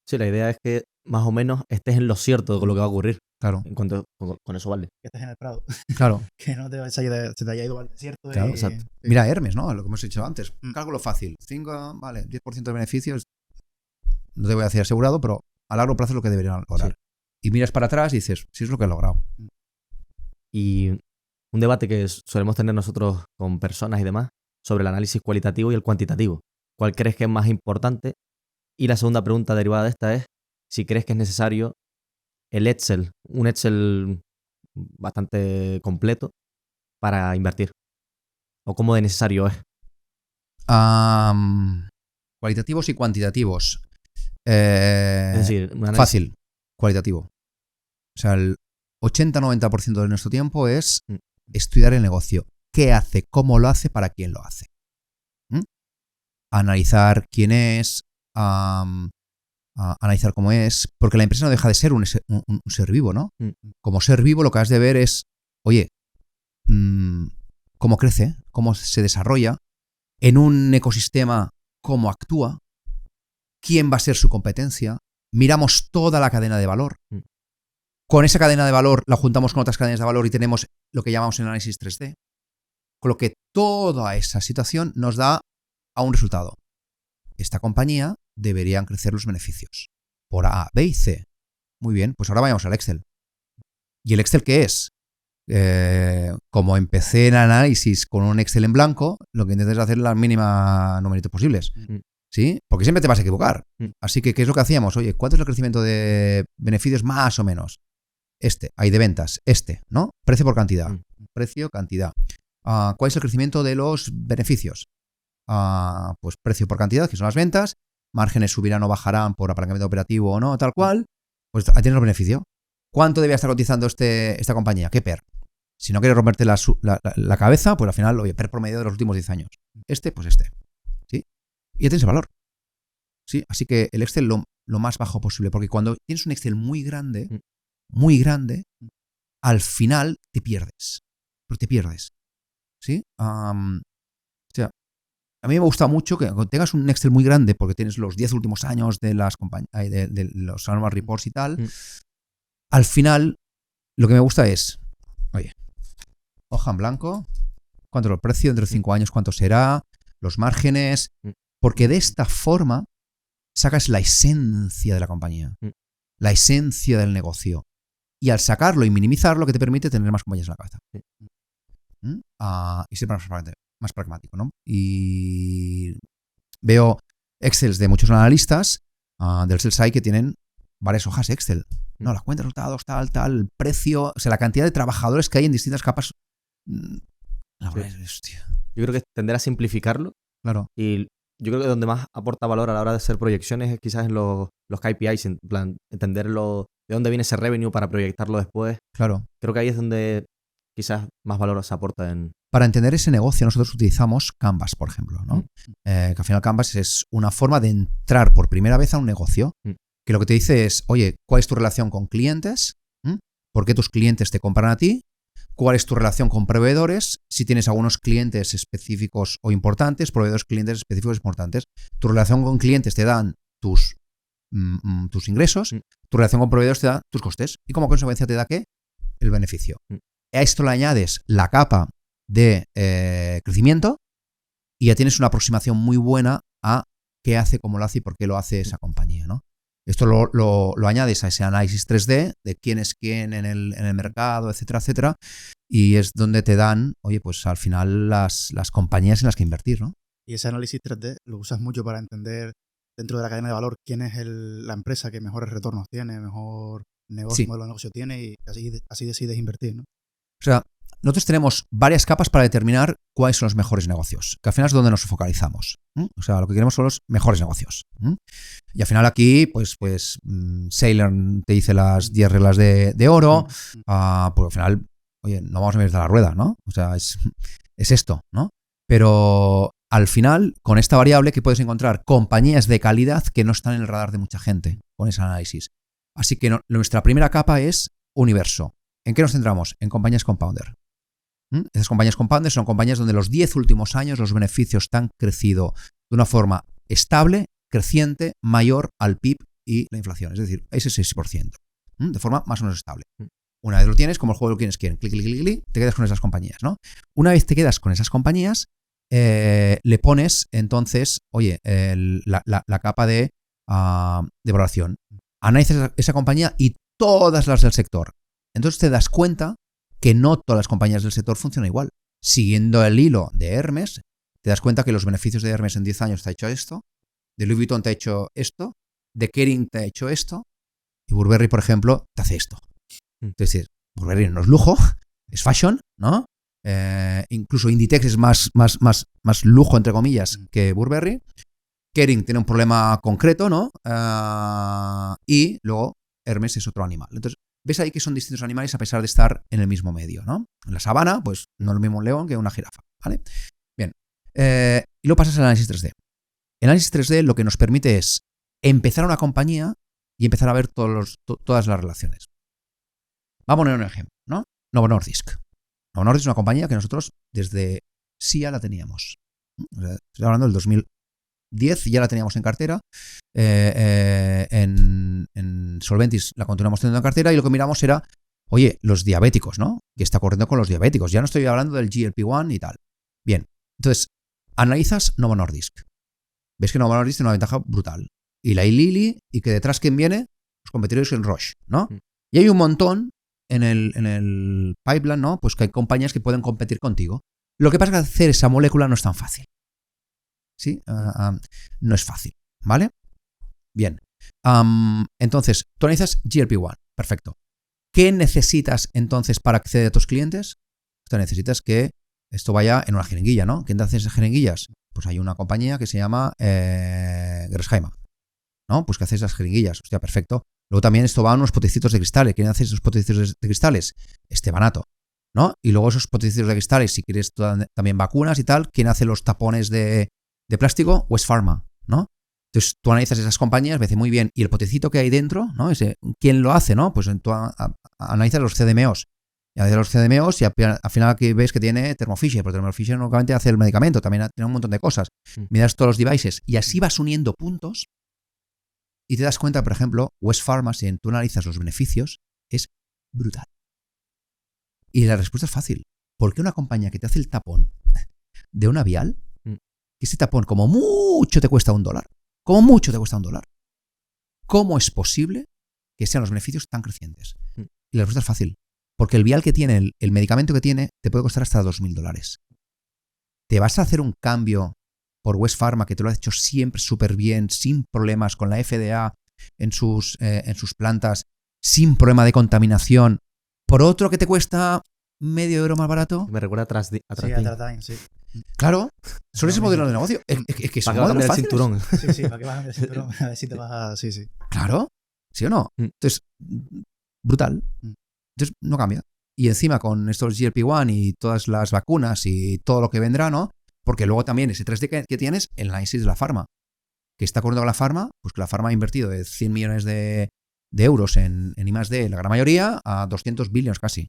Sí, la idea es que más o menos estés en lo cierto con lo que va a ocurrir. Claro. En cuanto con eso vale. Que estés en el prado. Claro. Que no se te haya ido al desierto. Claro, exacto. Mira Hermes, ¿no? Lo que hemos dicho antes. Cálculo fácil. 5, vale, 10% de beneficios. No te voy a decir asegurado, pero a largo plazo es lo que deberían lograr. Sí. Y miras para atrás y dices, sí, es lo que he logrado. Y un debate que solemos tener nosotros con personas y demás sobre el análisis cualitativo y el cuantitativo. ¿Cuál crees que es más importante? Y la segunda pregunta derivada de esta es si crees que es necesario el Excel, un Excel bastante completo para invertir. ¿O cómo de necesario es? Cualitativos y cuantitativos. Es decir, fácil, cualitativo. O sea, el 80-90% de nuestro tiempo es estudiar el negocio. ¿Qué hace? ¿Cómo lo hace? ¿Para quién lo hace? Analizar quién es, analizar cómo es, porque la empresa no deja de ser un ser vivo, ¿no? Como ser vivo lo que has de ver es, oye, cómo crece, cómo se desarrolla, en un ecosistema, cómo actúa, quién va a ser su competencia, miramos toda la cadena de valor. Con esa cadena de valor la juntamos con otras cadenas de valor y tenemos lo que llamamos el análisis 3D. Con lo que toda esa situación nos da a un resultado. Esta compañía deberían crecer los beneficios por A, B y C. Muy bien, pues ahora vayamos al Excel. ¿Y el Excel qué es? Como empecé en análisis con un Excel en blanco, lo que intentas es hacer las mínimas numeritos posibles. ¿Sí? Porque siempre te vas a equivocar. Así que, ¿qué es lo que hacíamos? Oye, ¿cuánto es el crecimiento de beneficios más o menos? Hay de ventas, ¿no? Precio por cantidad. Precio, cantidad. ¿Cuál es el crecimiento de los beneficios? Pues precio por cantidad, que son las ventas, márgenes subirán o bajarán por apalancamiento operativo o no, tal cual, pues ahí tienes el beneficio. ¿Cuánto debía estar cotizando esta compañía? ¿Qué PER? Si no quieres romperte la cabeza, pues al final, oye, PER promedio de los últimos 10 años. Pues ¿sí? Y ya tienes el valor. ¿Sí? Así que el Excel lo más bajo posible, porque cuando tienes un Excel muy grande, al final te pierdes. Pero te pierdes. ¿Sí? O sea, a mí me gusta mucho que cuando tengas un Excel muy grande, porque tienes los 10 últimos años de las de los annual reports y tal, al final lo que me gusta es, oye, hoja en blanco, cuánto es el precio dentro de 5 años, cuánto será, los márgenes, porque de esta forma sacas la esencia de la compañía, la esencia del negocio. Y al sacarlo y minimizarlo, que te permite tener más compañías en la cabeza. Y ser más pragmático, ¿no? Y veo Excels de muchos analistas del sell-side que tienen varias hojas Excel. No, las cuentas, resultados, tal, precio, o sea, la cantidad de trabajadores que hay en distintas capas. Hostia. Yo creo que tender a simplificarlo. Claro. Y yo creo que donde más aporta valor a la hora de hacer proyecciones es quizás en los KPIs, en plan, entenderlo, de dónde viene ese revenue para proyectarlo después. Claro. Creo que ahí es donde quizás más valor se aporta en... Para entender ese negocio nosotros utilizamos Canvas, por ejemplo, ¿no? Que al final Canvas es una forma de entrar por primera vez a un negocio que lo que te dice es, oye, ¿cuál es tu relación con clientes? ¿Por qué tus clientes te compran a ti? ¿Cuál es tu relación con proveedores? Si tienes algunos clientes específicos o importantes, proveedores clientes específicos o importantes. Tu relación con clientes te dan tus ingresos, tu relación con proveedores te da tus costes y como consecuencia te da ¿qué? El beneficio. A esto le añades la capa de crecimiento y ya tienes una aproximación muy buena a qué hace, cómo lo hace y por qué lo hace esa compañía, ¿no? Esto lo añades a ese análisis 3D de quién es quién en el mercado, etcétera, etcétera, y es donde te dan, oye, pues al final las compañías en las que invertir, ¿no? Y ese análisis 3D lo usas mucho para entender dentro de la cadena de valor quién es la empresa que mejores retornos tiene, mejor negocio, modelo de negocio tiene y así decides invertir, ¿no? O sea, nosotros tenemos varias capas para determinar cuáles son los mejores negocios, que al final es donde nos focalizamos. O sea, lo que queremos son los mejores negocios. Y al final aquí, pues Saylor te dice las 10 reglas de oro, porque al final, oye, no vamos a inventar la rueda, ¿no? O sea, es esto, ¿no? Pero al final, con esta variable que puedes encontrar compañías de calidad que no están en el radar de mucha gente con ese análisis. Así que nuestra primera capa es universo. ¿En qué nos centramos? En compañías compounder. Esas compañías compounder son compañías donde los 10 últimos años los beneficios han crecido de una forma estable, creciente, mayor al PIB y la inflación. Es decir, ese 6%. De forma más o menos estable. Una vez lo tienes, como el juego lo quieres, clic, clic, clic, clic, te quedas con esas compañías, ¿no? Una vez te quedas con esas compañías, le pones entonces, oye, la capa de valoración. Analizas esa compañía y todas las del sector. Entonces te das cuenta que no todas las compañías del sector funcionan igual. Siguiendo el hilo de Hermes, te das cuenta que los beneficios de Hermes en 10 años te ha hecho esto, de Louis Vuitton te ha hecho esto, de Kering te ha hecho esto, y Burberry, por ejemplo, te hace esto. Es decir, Burberry no es lujo, es fashion, ¿no? Incluso Inditex es más lujo, entre comillas, que Burberry. Kering tiene un problema concreto, ¿no? Y luego Hermes es otro animal. Entonces, ves ahí que son distintos animales a pesar de estar en el mismo medio, ¿no? En la sabana, pues no es lo mismo un león que una jirafa, ¿vale? Bien. Y luego pasas al análisis 3D. El análisis 3D lo que nos permite es empezar una compañía y empezar a ver todas las relaciones. Vamos a poner un ejemplo, ¿no? Novo Nordisk. Novo Nordisk es una compañía que nosotros desde SIA la teníamos. O sea, estoy hablando del 2010, ya la teníamos en cartera. En Solventis la continuamos teniendo en cartera y lo que miramos era, oye, los diabéticos, ¿no? ¿Qué está ocurriendo con los diabéticos? Ya no estoy hablando del GLP-1 y tal. Bien, entonces, analizas Novo Nordisk. Ves que Novo Nordisk tiene una ventaja brutal. Y la Eli Lilly, y que detrás, ¿quién viene? Los competidores en Roche, ¿no? Y hay un montón en el pipeline, ¿no? Pues que hay compañías que pueden competir contigo. Lo que pasa es que hacer esa molécula no es tan fácil. ¿Sí? No es fácil, ¿vale? Bien. Entonces, tú analizas GLP-1. Perfecto. ¿Qué necesitas entonces para acceder a tus clientes? Tú necesitas que esto vaya en una jeringuilla, ¿no? ¿Quién te hace esas jeringuillas? Pues hay una compañía que se llama Gerresheimer, ¿no? Pues que hace esas jeringuillas. Hostia, perfecto. Luego también esto va a unos potecitos de cristales. ¿Quién hace esos potecitos de cristales? Estebanato, ¿no? Y luego esos potecitos de cristales, si quieres también vacunas y tal, ¿quién hace los tapones de plástico? West Pharma, ¿no? Entonces tú analizas esas compañías, ves muy bien, y el potecito que hay dentro, ¿no? ¿Quién lo hace, no? Pues tú analizas los CDMOs. Y analizas los CDMOs y al final aquí ves que tiene Thermo Fisher, pero Thermo Fisher no únicamente hace el medicamento, también tiene un montón de cosas. Miras todos los devices y así vas uniendo puntos y te das cuenta, por ejemplo, West Pharma, si tú analizas los beneficios, es brutal. Y la respuesta es fácil. ¿Por qué una compañía que te hace el tapón de una vial, que ese tapón como mucho te cuesta $1, como mucho te cuesta $1, cómo es posible que sean los beneficios tan crecientes? Y la respuesta es fácil. Porque el vial que tiene, el medicamento que tiene, te puede costar hasta $2.000. ¿Te vas a hacer un cambio por West Pharma, que te lo ha hecho siempre súper bien, sin problemas, con la FDA en sus plantas, sin problema de contaminación, por otro que te cuesta €0.50 más barato? Me recuerda a Sí, a Tratine, sí. Claro, sobre ese modelo de negocio. Es que son modelos fáciles. Cinturón. Sí, para que bajen el cinturón. A ver si te vas a... Sí. Claro, ¿sí o no? Entonces, brutal. Entonces, no cambia. Y encima con estos GLP-1 y todas las vacunas y todo lo que vendrá, ¿no? Porque luego también ese 3D que tienes, el análisis de la farma. ¿Qué está ocurriendo con la farma? Pues que la farma ha invertido de 100 millones de euros en I+D, la gran mayoría, a 200 billones casi.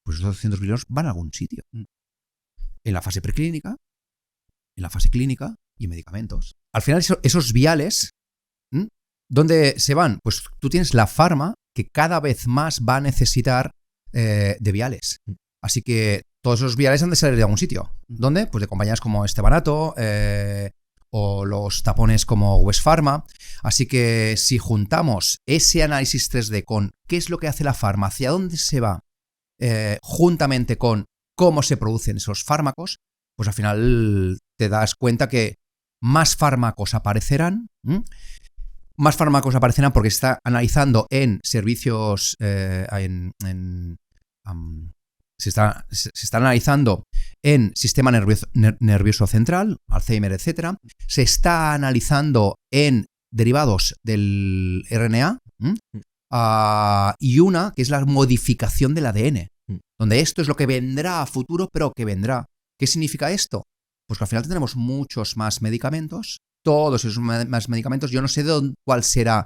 Pues esos 200 billones van a algún sitio. En la fase preclínica, en la fase clínica y en medicamentos. Al final esos viales ¿Dónde se van? Pues tú tienes la farma que cada vez más va a necesitar de viales. Así que todos esos viales han de salir de algún sitio. ¿Dónde? Pues de compañías como Estebanato o los tapones como West Pharma. Así que si juntamos ese análisis 3D con qué es lo que hace la farma, hacia dónde se va, juntamente con cómo se producen esos fármacos, pues al final te das cuenta que más fármacos aparecerán. Más fármacos aparecerán porque se está analizando en servicios, se está analizando en sistema nervioso central, Alzheimer, etc. Se está analizando en derivados del RNA y una que es la modificación del ADN, donde esto es lo que vendrá a futuro, pero que vendrá. ¿Qué significa esto? Pues que al final tendremos muchos más medicamentos, todos esos más medicamentos. Yo no sé cuál será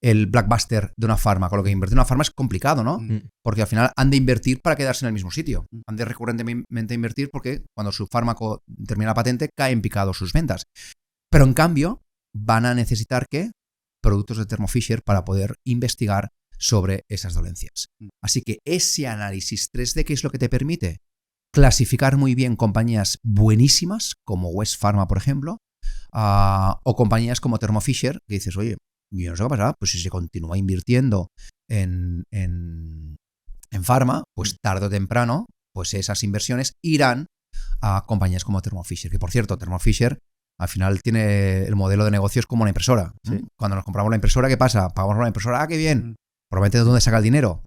el blockbuster de una farma, con lo que invertir en una farma es complicado, ¿no? Porque al final han de invertir para quedarse en el mismo sitio. Han de recurrentemente invertir porque cuando su fármaco termina la patente cae en picado sus ventas. Pero en cambio van a necesitar ¿qué? Productos de Thermo Fisher para poder investigar sobre esas dolencias. Así que ese análisis 3D, ¿qué es lo que te permite? Clasificar muy bien compañías buenísimas, como West Pharma, por ejemplo, o compañías como Thermo Fisher, que dices, oye, yo no sé qué pasará, pues si se continúa invirtiendo en Pharma, pues tarde o temprano, pues esas inversiones irán a compañías como Thermo Fisher, que por cierto, Thermo Fisher al final tiene el modelo de negocios como una impresora. Sí. Cuando nos compramos la impresora, ¿qué pasa? Pagamos la impresora, qué bien. Probablemente de dónde saca el dinero.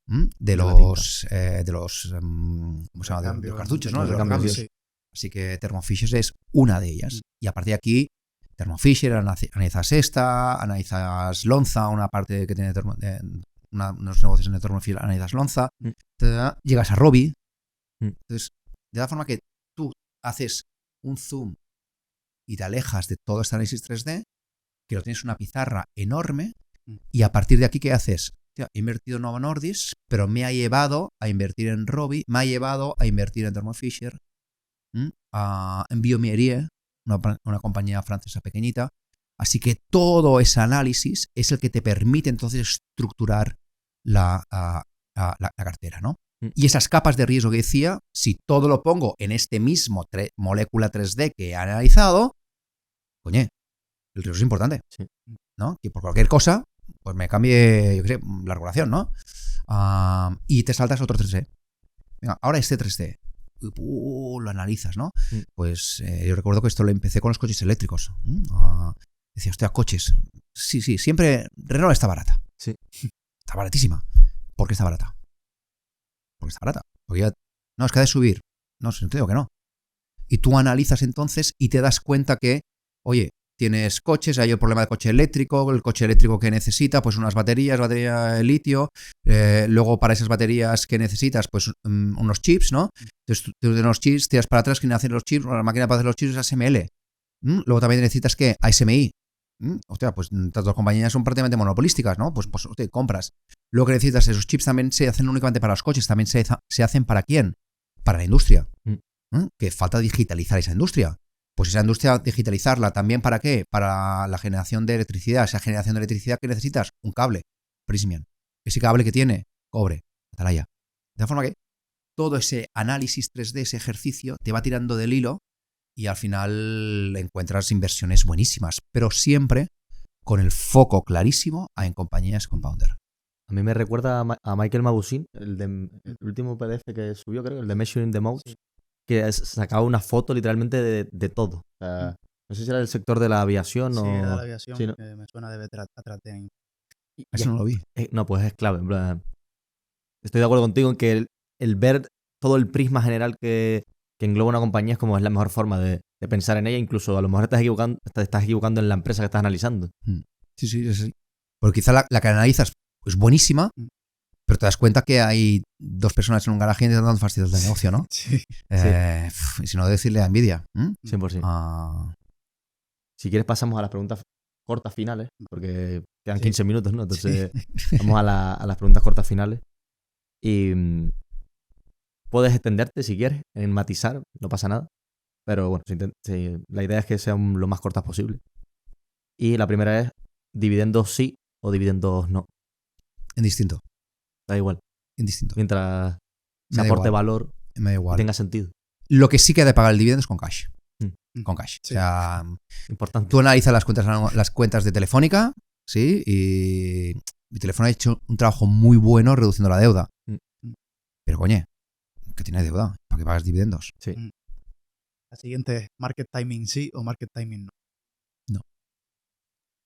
De los ¿cómo se llama? De los cartuchos, ¿no? De los Recambios. sí. Así que Thermo Fisher es una de ellas. Y a partir de aquí, Thermo Fisher, analizas esta, analizas Lonza, una parte que tiene unos negocios en el Thermo Fisher, analizas Lonza, llegas a Robi. Entonces, de la forma que tú haces un zoom y te alejas de todo este análisis 3D, que lo tienes una pizarra enorme, y a partir de aquí, ¿qué haces? He invertido en Novo Nordisk, pero me ha llevado a invertir en Robi, me ha llevado a invertir en Thermo Fisher, en Biomérieux, una compañía francesa pequeñita. Así que todo ese análisis es el que te permite entonces estructurar la cartera, ¿no? Y esas capas de riesgo que decía, si todo lo pongo en este mismo molécula 3D que he analizado, coño, el riesgo es importante, ¿no? Que por cualquier cosa, pues me cambie, yo qué sé, la regulación, ¿no? Y te saltas otro 3D. Venga, ahora este 3D. Lo analizas, ¿no? Pues yo recuerdo que esto lo empecé con los coches eléctricos. Decía, hostia, coches. Sí, siempre Renault está barata. Sí. Está baratísima. ¿Por qué está barata? Porque está barata. Porque ya, no, es que ha de subir. No, te digo que no. Y tú analizas entonces y te das cuenta que, oye, tienes coches, hay el problema de coche eléctrico, el coche eléctrico que necesita, pues unas batería de litio, luego para esas baterías que necesitas, pues unos chips, ¿no? Entonces tú de los chips tiras para atrás, ¿quién hace los chips? La máquina para hacer los chips es ASML. Luego también necesitas, ¿qué? ASMI. Hostia, pues estas dos compañías son prácticamente monopolísticas, ¿no? Pues hostia, compras. Luego que necesitas, esos chips también se hacen únicamente para los coches, también se hacen ¿para quién? Para la industria. Que falta digitalizar esa industria. Pues esa industria, digitalizarla también ¿para qué? Para la generación de electricidad. Esa generación de electricidad que necesitas, un cable, Prysmian. Ese cable que tiene, cobre, Atalaya. De tal forma que todo ese análisis 3D, ese ejercicio, te va tirando del hilo y al final encuentras inversiones buenísimas, pero siempre con el foco clarísimo en compañías compounder. A mí me recuerda a Michael Mauboussin, el último PDF que subió, creo, el de Measuring the Modes. Sí. Que sacaba una foto literalmente de todo. O sea, no sé si era del sector de la aviación o... Sí, era de la aviación, sí, ¿no? me suena de Traten. Eso no lo vi. No, pues es clave. En plan, estoy de acuerdo contigo en que el ver todo el prisma general que engloba una compañía es como es la mejor forma de pensar en ella. Incluso a lo mejor te estás equivocando en la empresa que estás analizando. Sí. Porque quizá la que analizas es buenísima, pero te das cuenta que hay dos personas en un garaje intentando fastidiar el negocio, ¿no? Sí. Y si no, decirle a Nvidia. 100%. Si quieres pasamos a las preguntas cortas finales, porque quedan 15 minutos, ¿no? Entonces vamos a las preguntas cortas finales. Y puedes extenderte si quieres, en matizar, no pasa nada. Pero bueno, la idea es que sean lo más cortas posible. Y la primera es, dividendos sí o dividendos no. Indistinto. Da igual. Indistinto. Mientras Me se da aporte igual. valor Me da y igual. tenga sentido. Lo que sí que ha de pagar el dividendo es con cash. Mm. Con cash. Sí. O sea, Importante. tú analizas las cuentas de Telefónica, ¿sí? Y Telefónica ha hecho un trabajo muy bueno reduciendo la deuda. Mm. Pero, coño, que tiene deuda. ¿Para qué pagas dividendos? Sí. La siguiente es market timing sí o market timing no. No.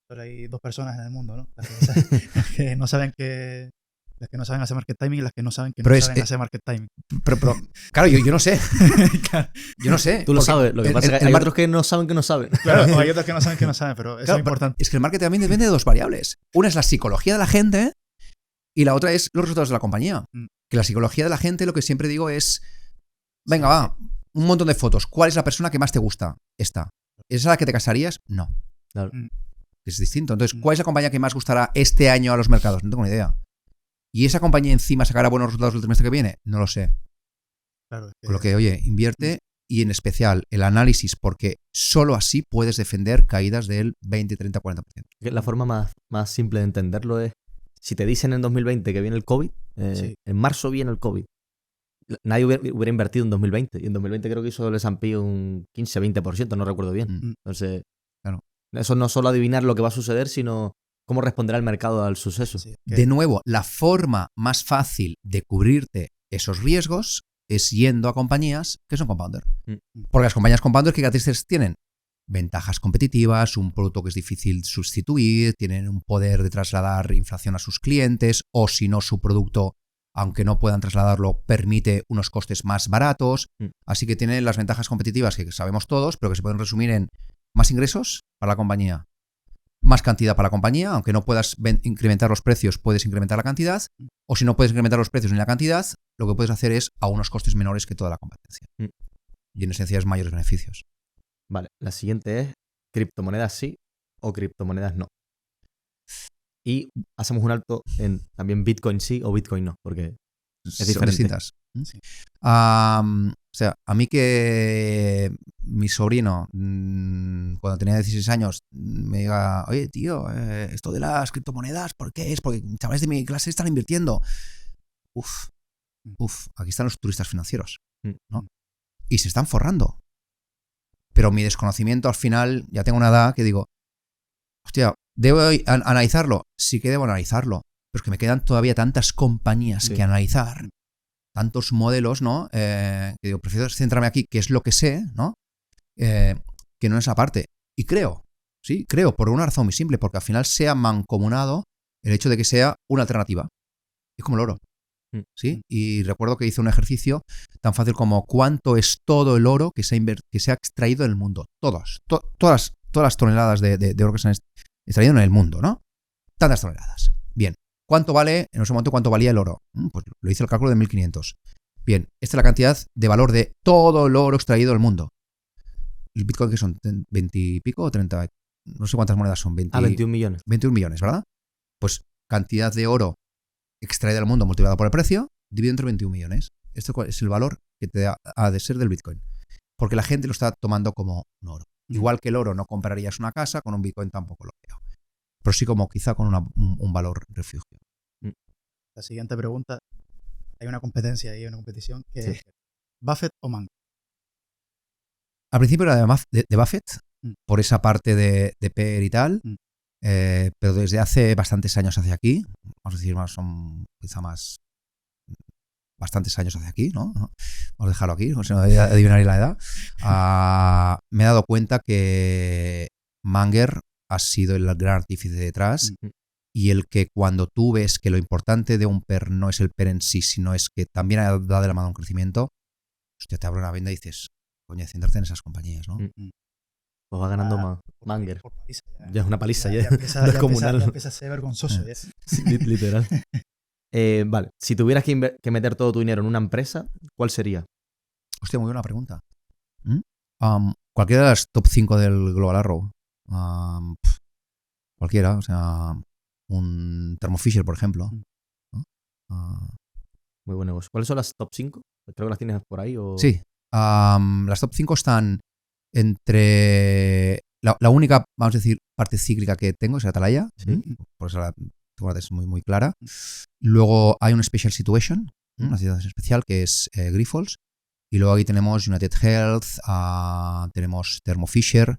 Pero hay dos personas en el mundo, ¿no? Las que no saben que... Las que no saben hacer market timing y las que no saben que Pero no es- saben hacer market timing. Pero, claro, yo no sé. Yo no sé. Tú lo porque sabes. Lo que pasa es que hay otros que no saben que no saben. Claro, o hay otros que no saben que no saben, pero eso Claro, es importante. es que el marketing también depende de dos variables. Una es la psicología de la gente y la otra es los resultados de la compañía. Mm. Que la psicología de la gente, lo que siempre digo es, venga, va, un montón de fotos. ¿Cuál es la persona que más te gusta? Esta. ¿Es a la que te casarías? No. Claro. Es distinto. Entonces, ¿cuál es la compañía que más gustará este año a los mercados? No tengo ni idea. ¿Y esa compañía encima sacará buenos resultados el trimestre que viene? No lo sé. Claro, es que- Con lo que, oye, invierte y en especial el análisis, porque solo así puedes defender caídas del 20, 30, 40%. La forma más simple de entenderlo es, si te dicen en 2020 que viene el COVID, Sí. en marzo viene el COVID. Nadie hubiera invertido en 2020. Y en 2020 creo que hizo el S&P un 15-20%, no recuerdo bien. Mm. Entonces, Claro. eso no es solo adivinar lo que va a suceder, sino cómo responderá el mercado al suceso. sí, que- De nuevo, la forma más fácil de cubrirte esos riesgos es yendo a compañías que son compounder. Mm. Porque las compañías compounder, ¿qué características tienen? Ventajas competitivas, un producto que es difícil sustituir, tienen un poder de trasladar inflación a sus clientes, o si no, su producto, aunque no puedan trasladarlo, permite unos costes más baratos. Mm. Así que tienen las ventajas competitivas que sabemos todos, pero que se pueden resumir en más ingresos para la compañía, más cantidad para la compañía, aunque no puedas incrementar los precios, puedes incrementar la cantidad, o si no puedes incrementar los precios ni la cantidad, lo que puedes hacer es a unos costes menores que toda la competencia. Mm. Y en esencia es mayores beneficios. Vale, la siguiente es criptomonedas sí o criptomonedas no. Y hacemos un alto en también Bitcoin sí o Bitcoin no, porque Son diferente. distintas. Sí. O sea, a mí que mi sobrino, cuando tenía 16 años, me diga, oye, tío, esto de las criptomonedas, ¿por qué es? Porque chavales de mi clase están invirtiendo. Aquí están los turistas financieros, ¿no? Y se están forrando. Pero mi desconocimiento al final, ya tengo una edad que digo, hostia, ¿debo analizarlo? Sí que debo analizarlo, pero es que me quedan todavía tantas compañías Sí. que analizar, tantos modelos, ¿no? Que digo, prefiero centrarme aquí, que es lo que sé, ¿no? Que no en esa parte. Y creo, por una razón muy simple, porque al final se ha mancomunado el hecho de que sea una alternativa. Es como el oro. ¿Sí? Y recuerdo que hice un ejercicio tan fácil como cuánto es todo el oro que se ha extraído en el mundo. Todas las toneladas de oro que se han extraído en el mundo, ¿no? Tantas toneladas. Bien. ¿Cuánto vale, en ese momento, cuánto valía el oro? Pues lo hice el cálculo de 1500. Bien, esta es la cantidad de valor de todo el oro extraído del mundo. ¿El Bitcoin que son? ¿20 y pico o 30? No sé cuántas monedas son. 21 millones. 21 millones, ¿verdad? Pues cantidad de oro extraída del mundo multiplicado por el precio, dividido entre 21 millones. Esto es el valor que te ha de ser del Bitcoin. Porque la gente lo está tomando como un oro. Igual que el oro no comprarías una casa, con un Bitcoin tampoco lo veo. Pero sí como quizá con un valor refugio. La siguiente pregunta, hay una competencia ahí, una competición, que Sí. es Buffett o Munger. Al principio era de Buffett, Mm. por esa parte de PER y tal, Mm. pero desde hace bastantes años hacia aquí, vamos a decir, son quizá más bastantes años hacia aquí, ¿no? Vamos a dejarlo aquí, o sea, adivinaré la edad. Me he dado cuenta que Munger ha sido el gran artífice detrás y el que cuando tú ves que lo importante de un PER no es el PER en sí, sino es que también ha dado de la mano un crecimiento, hostia, te abre una venda y dices, coño, centrarte en esas compañías, ¿no? Pues va ganando Por Munger. paliza, Ya es una paliza, ya. empieza, Descomunal. ya empieza a ser vergonzoso. Ya. Sí, literal. Vale, si tuvieras que meter todo tu dinero en una empresa, ¿cuál sería? Hostia, muy buena pregunta. Cualquiera de las top 5 del Global Arrow. Cualquiera, o sea, un Thermo Fisher, por ejemplo. ¿No? Muy buen negocio. ¿Cuáles son las top 5? Creo que las tienes por ahí. O... Sí, las top 5 están entre la única, vamos a decir, parte cíclica que tengo es Atalaya. Sí. Por eso es muy, muy clara. Luego hay un Special Situation, una situación especial, que es Grifols. Y luego aquí tenemos United Health, tenemos Thermo Fisher,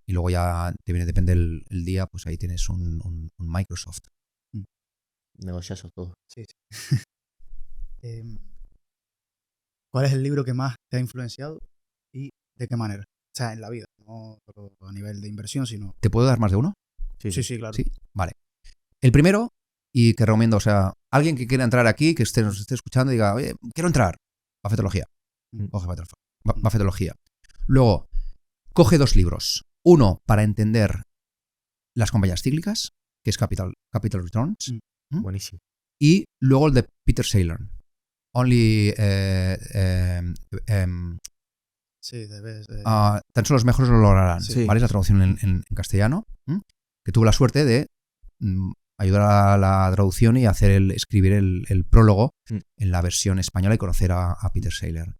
y luego ya depende el día, pues ahí tienes un Microsoft. Negociazos todo. Sí. ¿Cuál es el libro que más te ha influenciado y de qué manera? O sea, en la vida, no solo a nivel de inversión, sino... ¿Te puedo dar más de uno? Sí, claro. Sí, vale. El primero, y que recomiendo, o sea, alguien que quiera entrar aquí, que nos esté escuchando y diga, oye, quiero entrar, Buffettología. Coge Buffettología. Luego, coge 2 libros. Uno para entender las compañías cíclicas, que es Capital Returns. Buenísimo. Y luego el de Peter Saylor. Only... Sí, debes... tan solo los mejores lo lograrán. Sí. ¿Vale? Es la traducción en castellano. Que tuve la suerte de ayudar a la traducción y escribir el prólogo en la versión española y conocer a Peter Saylor.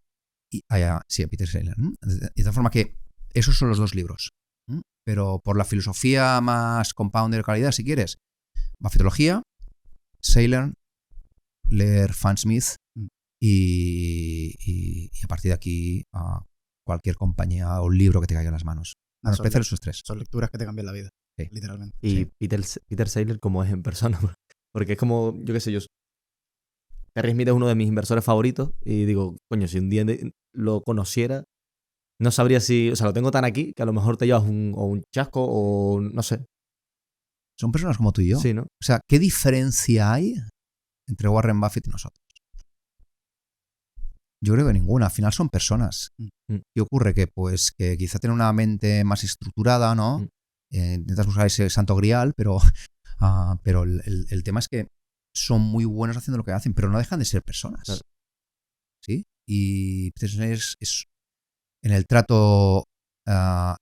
A Peter Saylor. De tal forma que esos son los 2 libros. Pero por la filosofía más compounder de calidad, si quieres, Buffettología, Saylor, leer Fan Smith y a partir de aquí cualquier compañía o libro que te caiga en las manos. Para empezar esos 3. Son lecturas que te cambian la vida, sí. Literalmente. Y sí. Peter Saylor como es en persona. Porque es como, yo qué sé, Terry Smith es uno de mis inversores favoritos y digo, coño, si un día lo conociera, no sabría si, o sea, lo tengo tan aquí que a lo mejor te llevas un chasco o no sé. Son personas como tú y yo. Sí, ¿no? O sea, ¿qué diferencia hay entre Warren Buffett y nosotros? Yo creo que ninguna. Al final son personas. ¿Qué ocurre? Que pues que quizá tienen una mente más estructurada, ¿no? Intentas buscar ese santo grial, pero el tema es que son muy buenos haciendo lo que hacen, pero no dejan de ser personas. Claro. ¿Sí? Y es en el trato a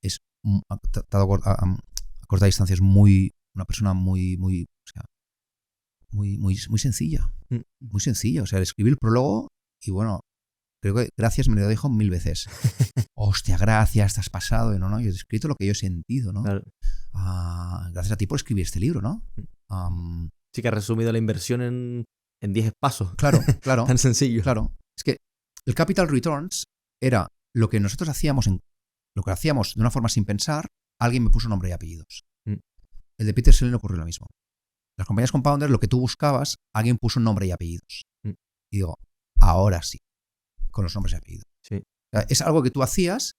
corta distancia es una persona muy sencilla. Muy sencilla. O sea, escribir el prólogo y bueno, creo que gracias me lo dijo 1000 veces. Hostia, gracias, te has pasado. Y no, yo he escrito lo que yo he sentido, ¿no? Claro. Gracias a ti por escribir este libro, ¿no? Sí, que has resumido la inversión en 10 pasos. Claro. Tan sencillo. Claro. Es que el Capital Returns era lo que nosotros hacíamos lo que hacíamos de una forma sin pensar, alguien me puso nombre y apellidos. El de Peter Saylor ocurrió lo mismo. Las compañías compounder, lo que tú buscabas, alguien puso un nombre y apellidos. Y digo, ahora sí, con los nombres y apellidos. Sí. O sea, es algo que tú hacías,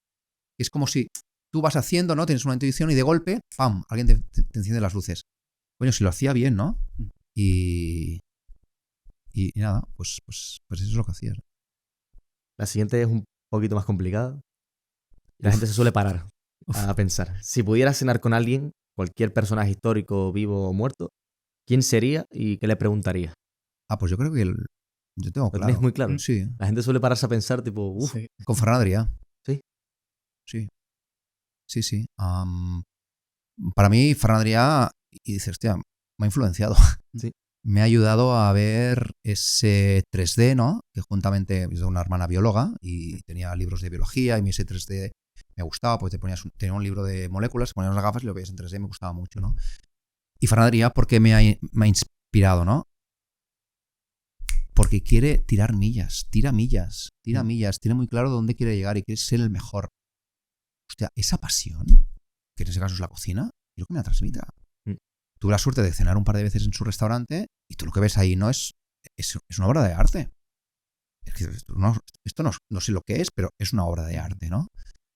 que es como si tú vas haciendo, ¿no? Tienes una intuición y de golpe, ¡pam!, alguien te enciende las luces. Coño, si lo hacía bien, ¿no? Y nada, pues eso es lo que hacías. La siguiente es un poquito más complicada. La gente se suele parar a pensar. Si pudieras cenar con alguien, cualquier personaje histórico, vivo o muerto, ¿quién sería y qué le preguntaría? Pues yo creo que yo tengo claro. ¿Lo tienes muy claro? Sí. La gente suele pararse a pensar, tipo, uff. Sí. Con Ferran Adrià. Sí. Sí. Para mí, Ferran Adrià, y dices, hostia, me ha influenciado. Sí. Me ha ayudado a ver ese 3D, ¿no? Que juntamente, yo tengo una hermana bióloga y tenía libros de biología y ese 3D me gustaba, porque tenía un libro de moléculas, ponías las gafas y lo veías en 3D, me gustaba mucho, ¿no? Y Ferran Adrià, ¿por qué me ha inspirado, no? Porque quiere tirar millas, tira millas, tiene muy claro dónde quiere llegar y quiere ser el mejor. Hostia, esa pasión, que en ese caso es la cocina, quiero que me la transmita. Tuve la suerte de cenar un par de veces en su restaurante y tú lo que ves ahí no es una obra de arte. Es que esto no sé lo que es, pero es una obra de arte, ¿no?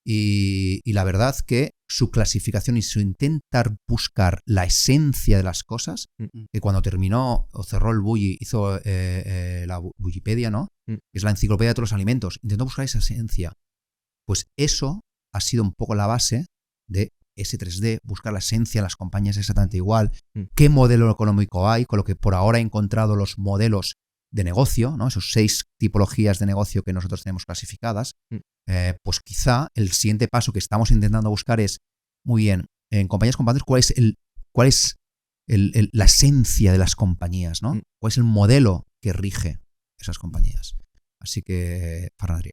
Y la verdad que su clasificación y su intentar buscar la esencia de las cosas, que cuando terminó o cerró el Bulli, hizo la Bullipedia, ¿no? Que es la enciclopedia de todos los alimentos, intentó buscar esa esencia. Pues eso ha sido un poco la base de ese 3D, buscar la esencia de las compañías exactamente igual, qué modelo económico hay, con lo que por ahora he encontrado los modelos de negocio, ¿no? Esos 6 tipologías de negocio que nosotros tenemos clasificadas, pues quizá el siguiente paso que estamos intentando buscar es, muy bien, en compañías compounder, ¿cuál es la esencia de las compañías, ¿no? ¿Cuál es el modelo que rige esas compañías? Así que, Ferran Adrià.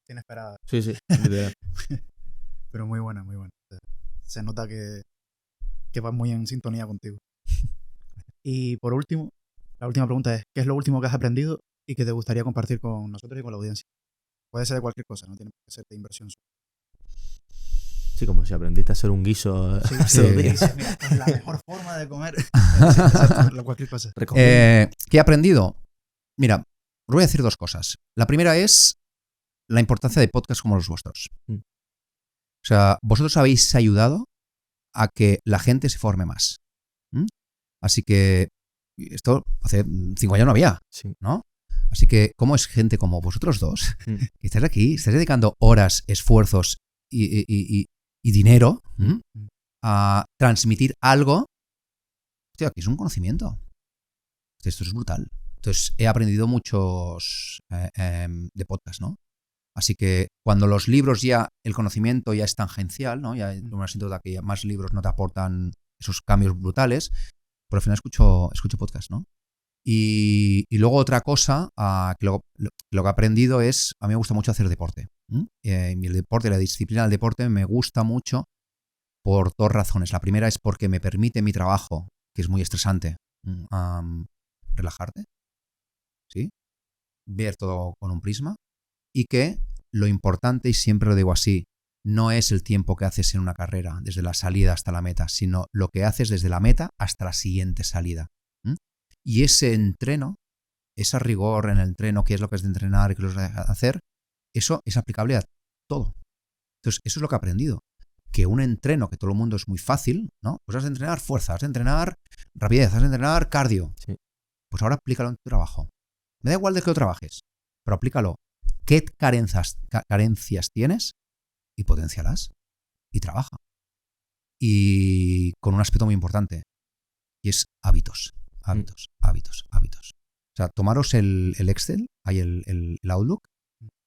Tiene esperada. Sí. Pero muy buena, muy buena. Se nota que vas muy en sintonía contigo. Y por último, la última pregunta es, ¿qué es lo último que has aprendido y que te gustaría compartir con nosotros y con la audiencia? Puede ser de cualquier cosa, no tiene que ser de inversión. Sí, como si aprendiste a hacer un guiso Sí, hace 2 días. mira, esta es la mejor forma de comer. Sí, exacto, cualquier cosa. Recomiendo. ¿Qué he aprendido? Mira, os voy a decir 2 cosas. La primera es la importancia de podcasts como los vuestros. Mm. O sea, vosotros habéis ayudado a que la gente se forme más. ¿Mm? Así que esto hace 5 años no había, Sí. ¿no? Así que, ¿cómo es gente como vosotros dos Mm. que estáis aquí, estáis dedicando horas, esfuerzos y dinero a transmitir algo? Hostia, aquí es un conocimiento. Esto es brutal. Entonces, he aprendido muchos de podcast, ¿no? Así que cuando los libros ya, el conocimiento ya es tangencial, ¿no? Ya me siento de que más libros no te aportan esos cambios brutales, pero al final escucho podcast, ¿no? Y luego otra cosa que lo que he aprendido es, a mí me gusta mucho hacer deporte. Y el deporte, la disciplina del deporte me gusta mucho por 2 razones. La primera es porque me permite mi trabajo, que es muy estresante, relajarte, ¿sí? Ver todo con un prisma. Y que lo importante, y siempre lo digo así, no es el tiempo que haces en una carrera, desde la salida hasta la meta, sino lo que haces desde la meta hasta la siguiente salida. Y ese entreno, ese rigor en el entreno, qué es lo que es de entrenar y qué es lo que es de hacer, eso es aplicable a todo. Entonces, eso es lo que he aprendido. Que un entreno, que todo el mundo es muy fácil, ¿no? Pues has de entrenar fuerza, has de entrenar rapidez, has de entrenar cardio. Sí. Pues ahora aplícalo en tu trabajo. Me da igual de qué lo trabajes, pero aplícalo. ¿Qué carencias tienes? Y potencialas. Y trabaja. Y con un aspecto muy importante, y es hábitos. O sea, tomaros el Excel, hay el Outlook,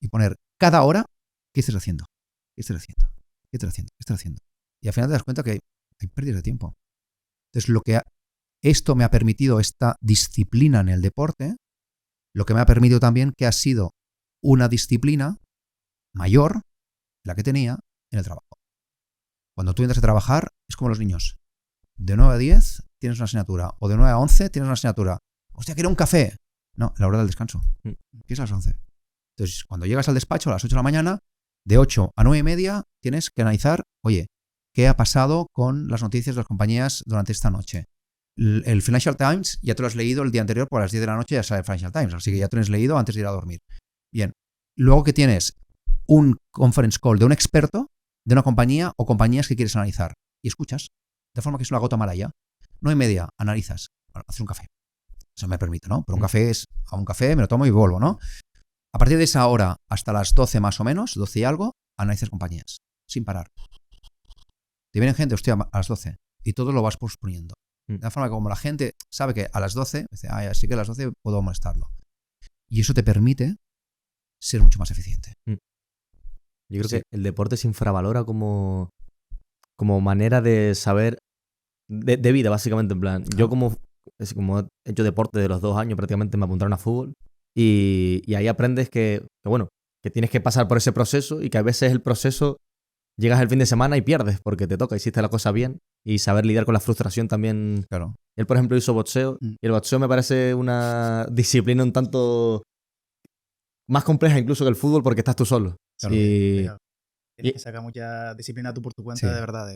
y poner cada hora qué estás haciendo. Y al final te das cuenta que hay pérdidas de tiempo. Entonces, esto me ha permitido, esta disciplina en el deporte, lo que me ha permitido también que ha sido una disciplina mayor de la que tenía en el trabajo. Cuando tú entras a trabajar, es como los niños. De 9 a 10 tienes una asignatura, o de 9 a 11 tienes una asignatura. Hostia, quiero un café. No, la hora del descanso, que es a las 11. Entonces, cuando llegas al despacho a las 8 de la mañana, de 8 a 9 y media tienes que analizar, oye, ¿qué ha pasado con las noticias de las compañías durante esta noche? El Financial Times ya te lo has leído el día anterior, por las 10 de la noche ya sale el Financial Times, así que ya te lo has leído antes de ir a dormir. Bien, luego que tienes un conference call de un experto de una compañía o compañías que quieres analizar y escuchas, de forma que es una gota mala. 9 y media, analizas, bueno, haces un café. Eso me permite, ¿no? Pero un café es a un café, me lo tomo y vuelvo, ¿no? A partir de esa hora hasta las 12 más o menos, 12 y algo, analizas compañías, sin parar. Te vienen gente, hostia, a las 12 y todo lo vas posponiendo. De la forma que como la gente sabe que a las 12, dice, así que a las 12 puedo molestarlo. Y eso te permite ser mucho más eficiente. Yo creo que el deporte se infravalora como manera de saber de vida, básicamente. En plan, yo como he hecho deporte de los 2 años, prácticamente me apuntaron a fútbol y ahí aprendes que tienes que pasar por ese proceso y que a veces el proceso llegas el fin de semana y pierdes porque te toca, hiciste la cosa bien, y saber lidiar con la frustración también. Claro. Él, por ejemplo, hizo boxeo y el boxeo me parece una disciplina un tanto más compleja incluso que el fútbol porque estás tú solo. Claro, y tienes que sacar mucha disciplina tú por tu cuenta, de verdad.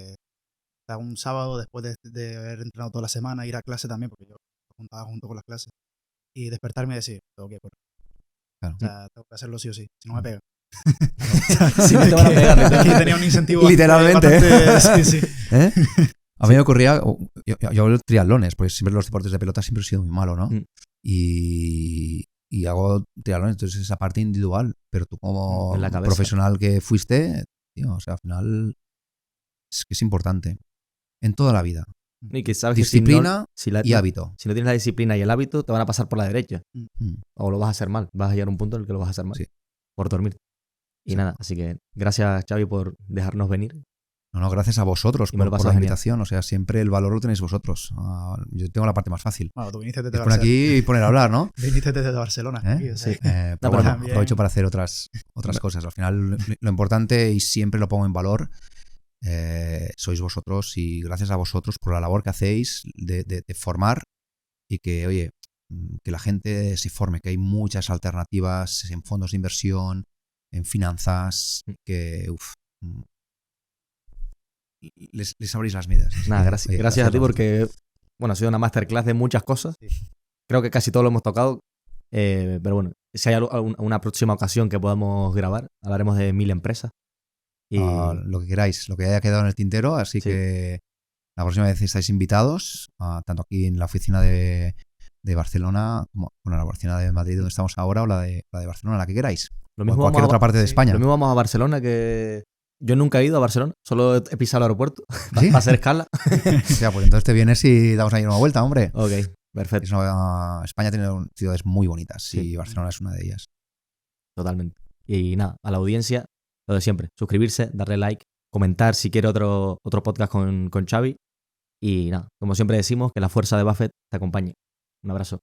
Un sábado después de haber entrenado toda la semana, ir a clase también, porque yo juntaba junto con las clases, y despertarme y decir, tengo que correr. Claro. O sea, tengo que hacerlo sí o sí, si no me pegan. Si no te van a pegar, Aquí tenía un incentivo literalmente. Sí. A mí me ocurría, yo hago triatlones, porque siempre los deportes de pelota siempre he sido muy malo, ¿no? Y hago triatlones, entonces esa parte individual, pero tú como profesional que fuiste, tío, o sea, al final es que es importante en toda la vida. Y que sabes disciplina que y hábito. Si no tienes la disciplina y el hábito, te van a pasar por la derecha. O lo vas a hacer mal. Vas a llegar a un punto en el que lo vas a hacer mal. Sí. Por dormir. Y nada, así que gracias, Xavi, por dejarnos venir. No, gracias a vosotros por la invitación. O sea, siempre el valor lo tenéis vosotros. Yo tengo la parte más fácil. Bueno, tú viniste desde Barcelona. Aquí y poner a hablar, ¿no? Viniste desde Barcelona. Aquí, o sea, sí. Pero bueno, aprovecho para hacer otras cosas. Al final, lo importante, y siempre lo pongo en valor, sois vosotros, y gracias a vosotros por la labor que hacéis de formar y que, oye, que la gente se forme, que hay muchas alternativas en fondos de inversión, en finanzas, que les abrís las miras. Nada, gracias a ti vosotros. porque, bueno, ha sido una masterclass de muchas cosas. Sí. Creo que casi todo lo hemos tocado. Pero bueno, si hay una próxima ocasión que podamos grabar, hablaremos de 1000 empresas. Y Lo que queráis, lo que haya quedado en el tintero, así Sí. que la próxima vez estáis invitados, tanto aquí en la oficina de Barcelona, como bueno, la oficina de Madrid donde estamos ahora, o la de Barcelona, la que queráis. lo O en mismo cualquier vamos otra parte de sí, España. Lo mismo vamos a Barcelona, que yo nunca he ido a Barcelona, solo he pisado el aeropuerto ¿Sí? para hacer escala. O sea, pues entonces te vienes y damos ahí una vuelta, hombre. Ok, perfecto, España tiene ciudades muy bonitas Sí. y Barcelona es una de ellas. totalmente. Y nada, a la audiencia, lo de siempre, suscribirse, darle like, comentar si quiere otro podcast con Xavi. Y nada, como siempre decimos, que la fuerza de Buffett te acompañe. Un abrazo.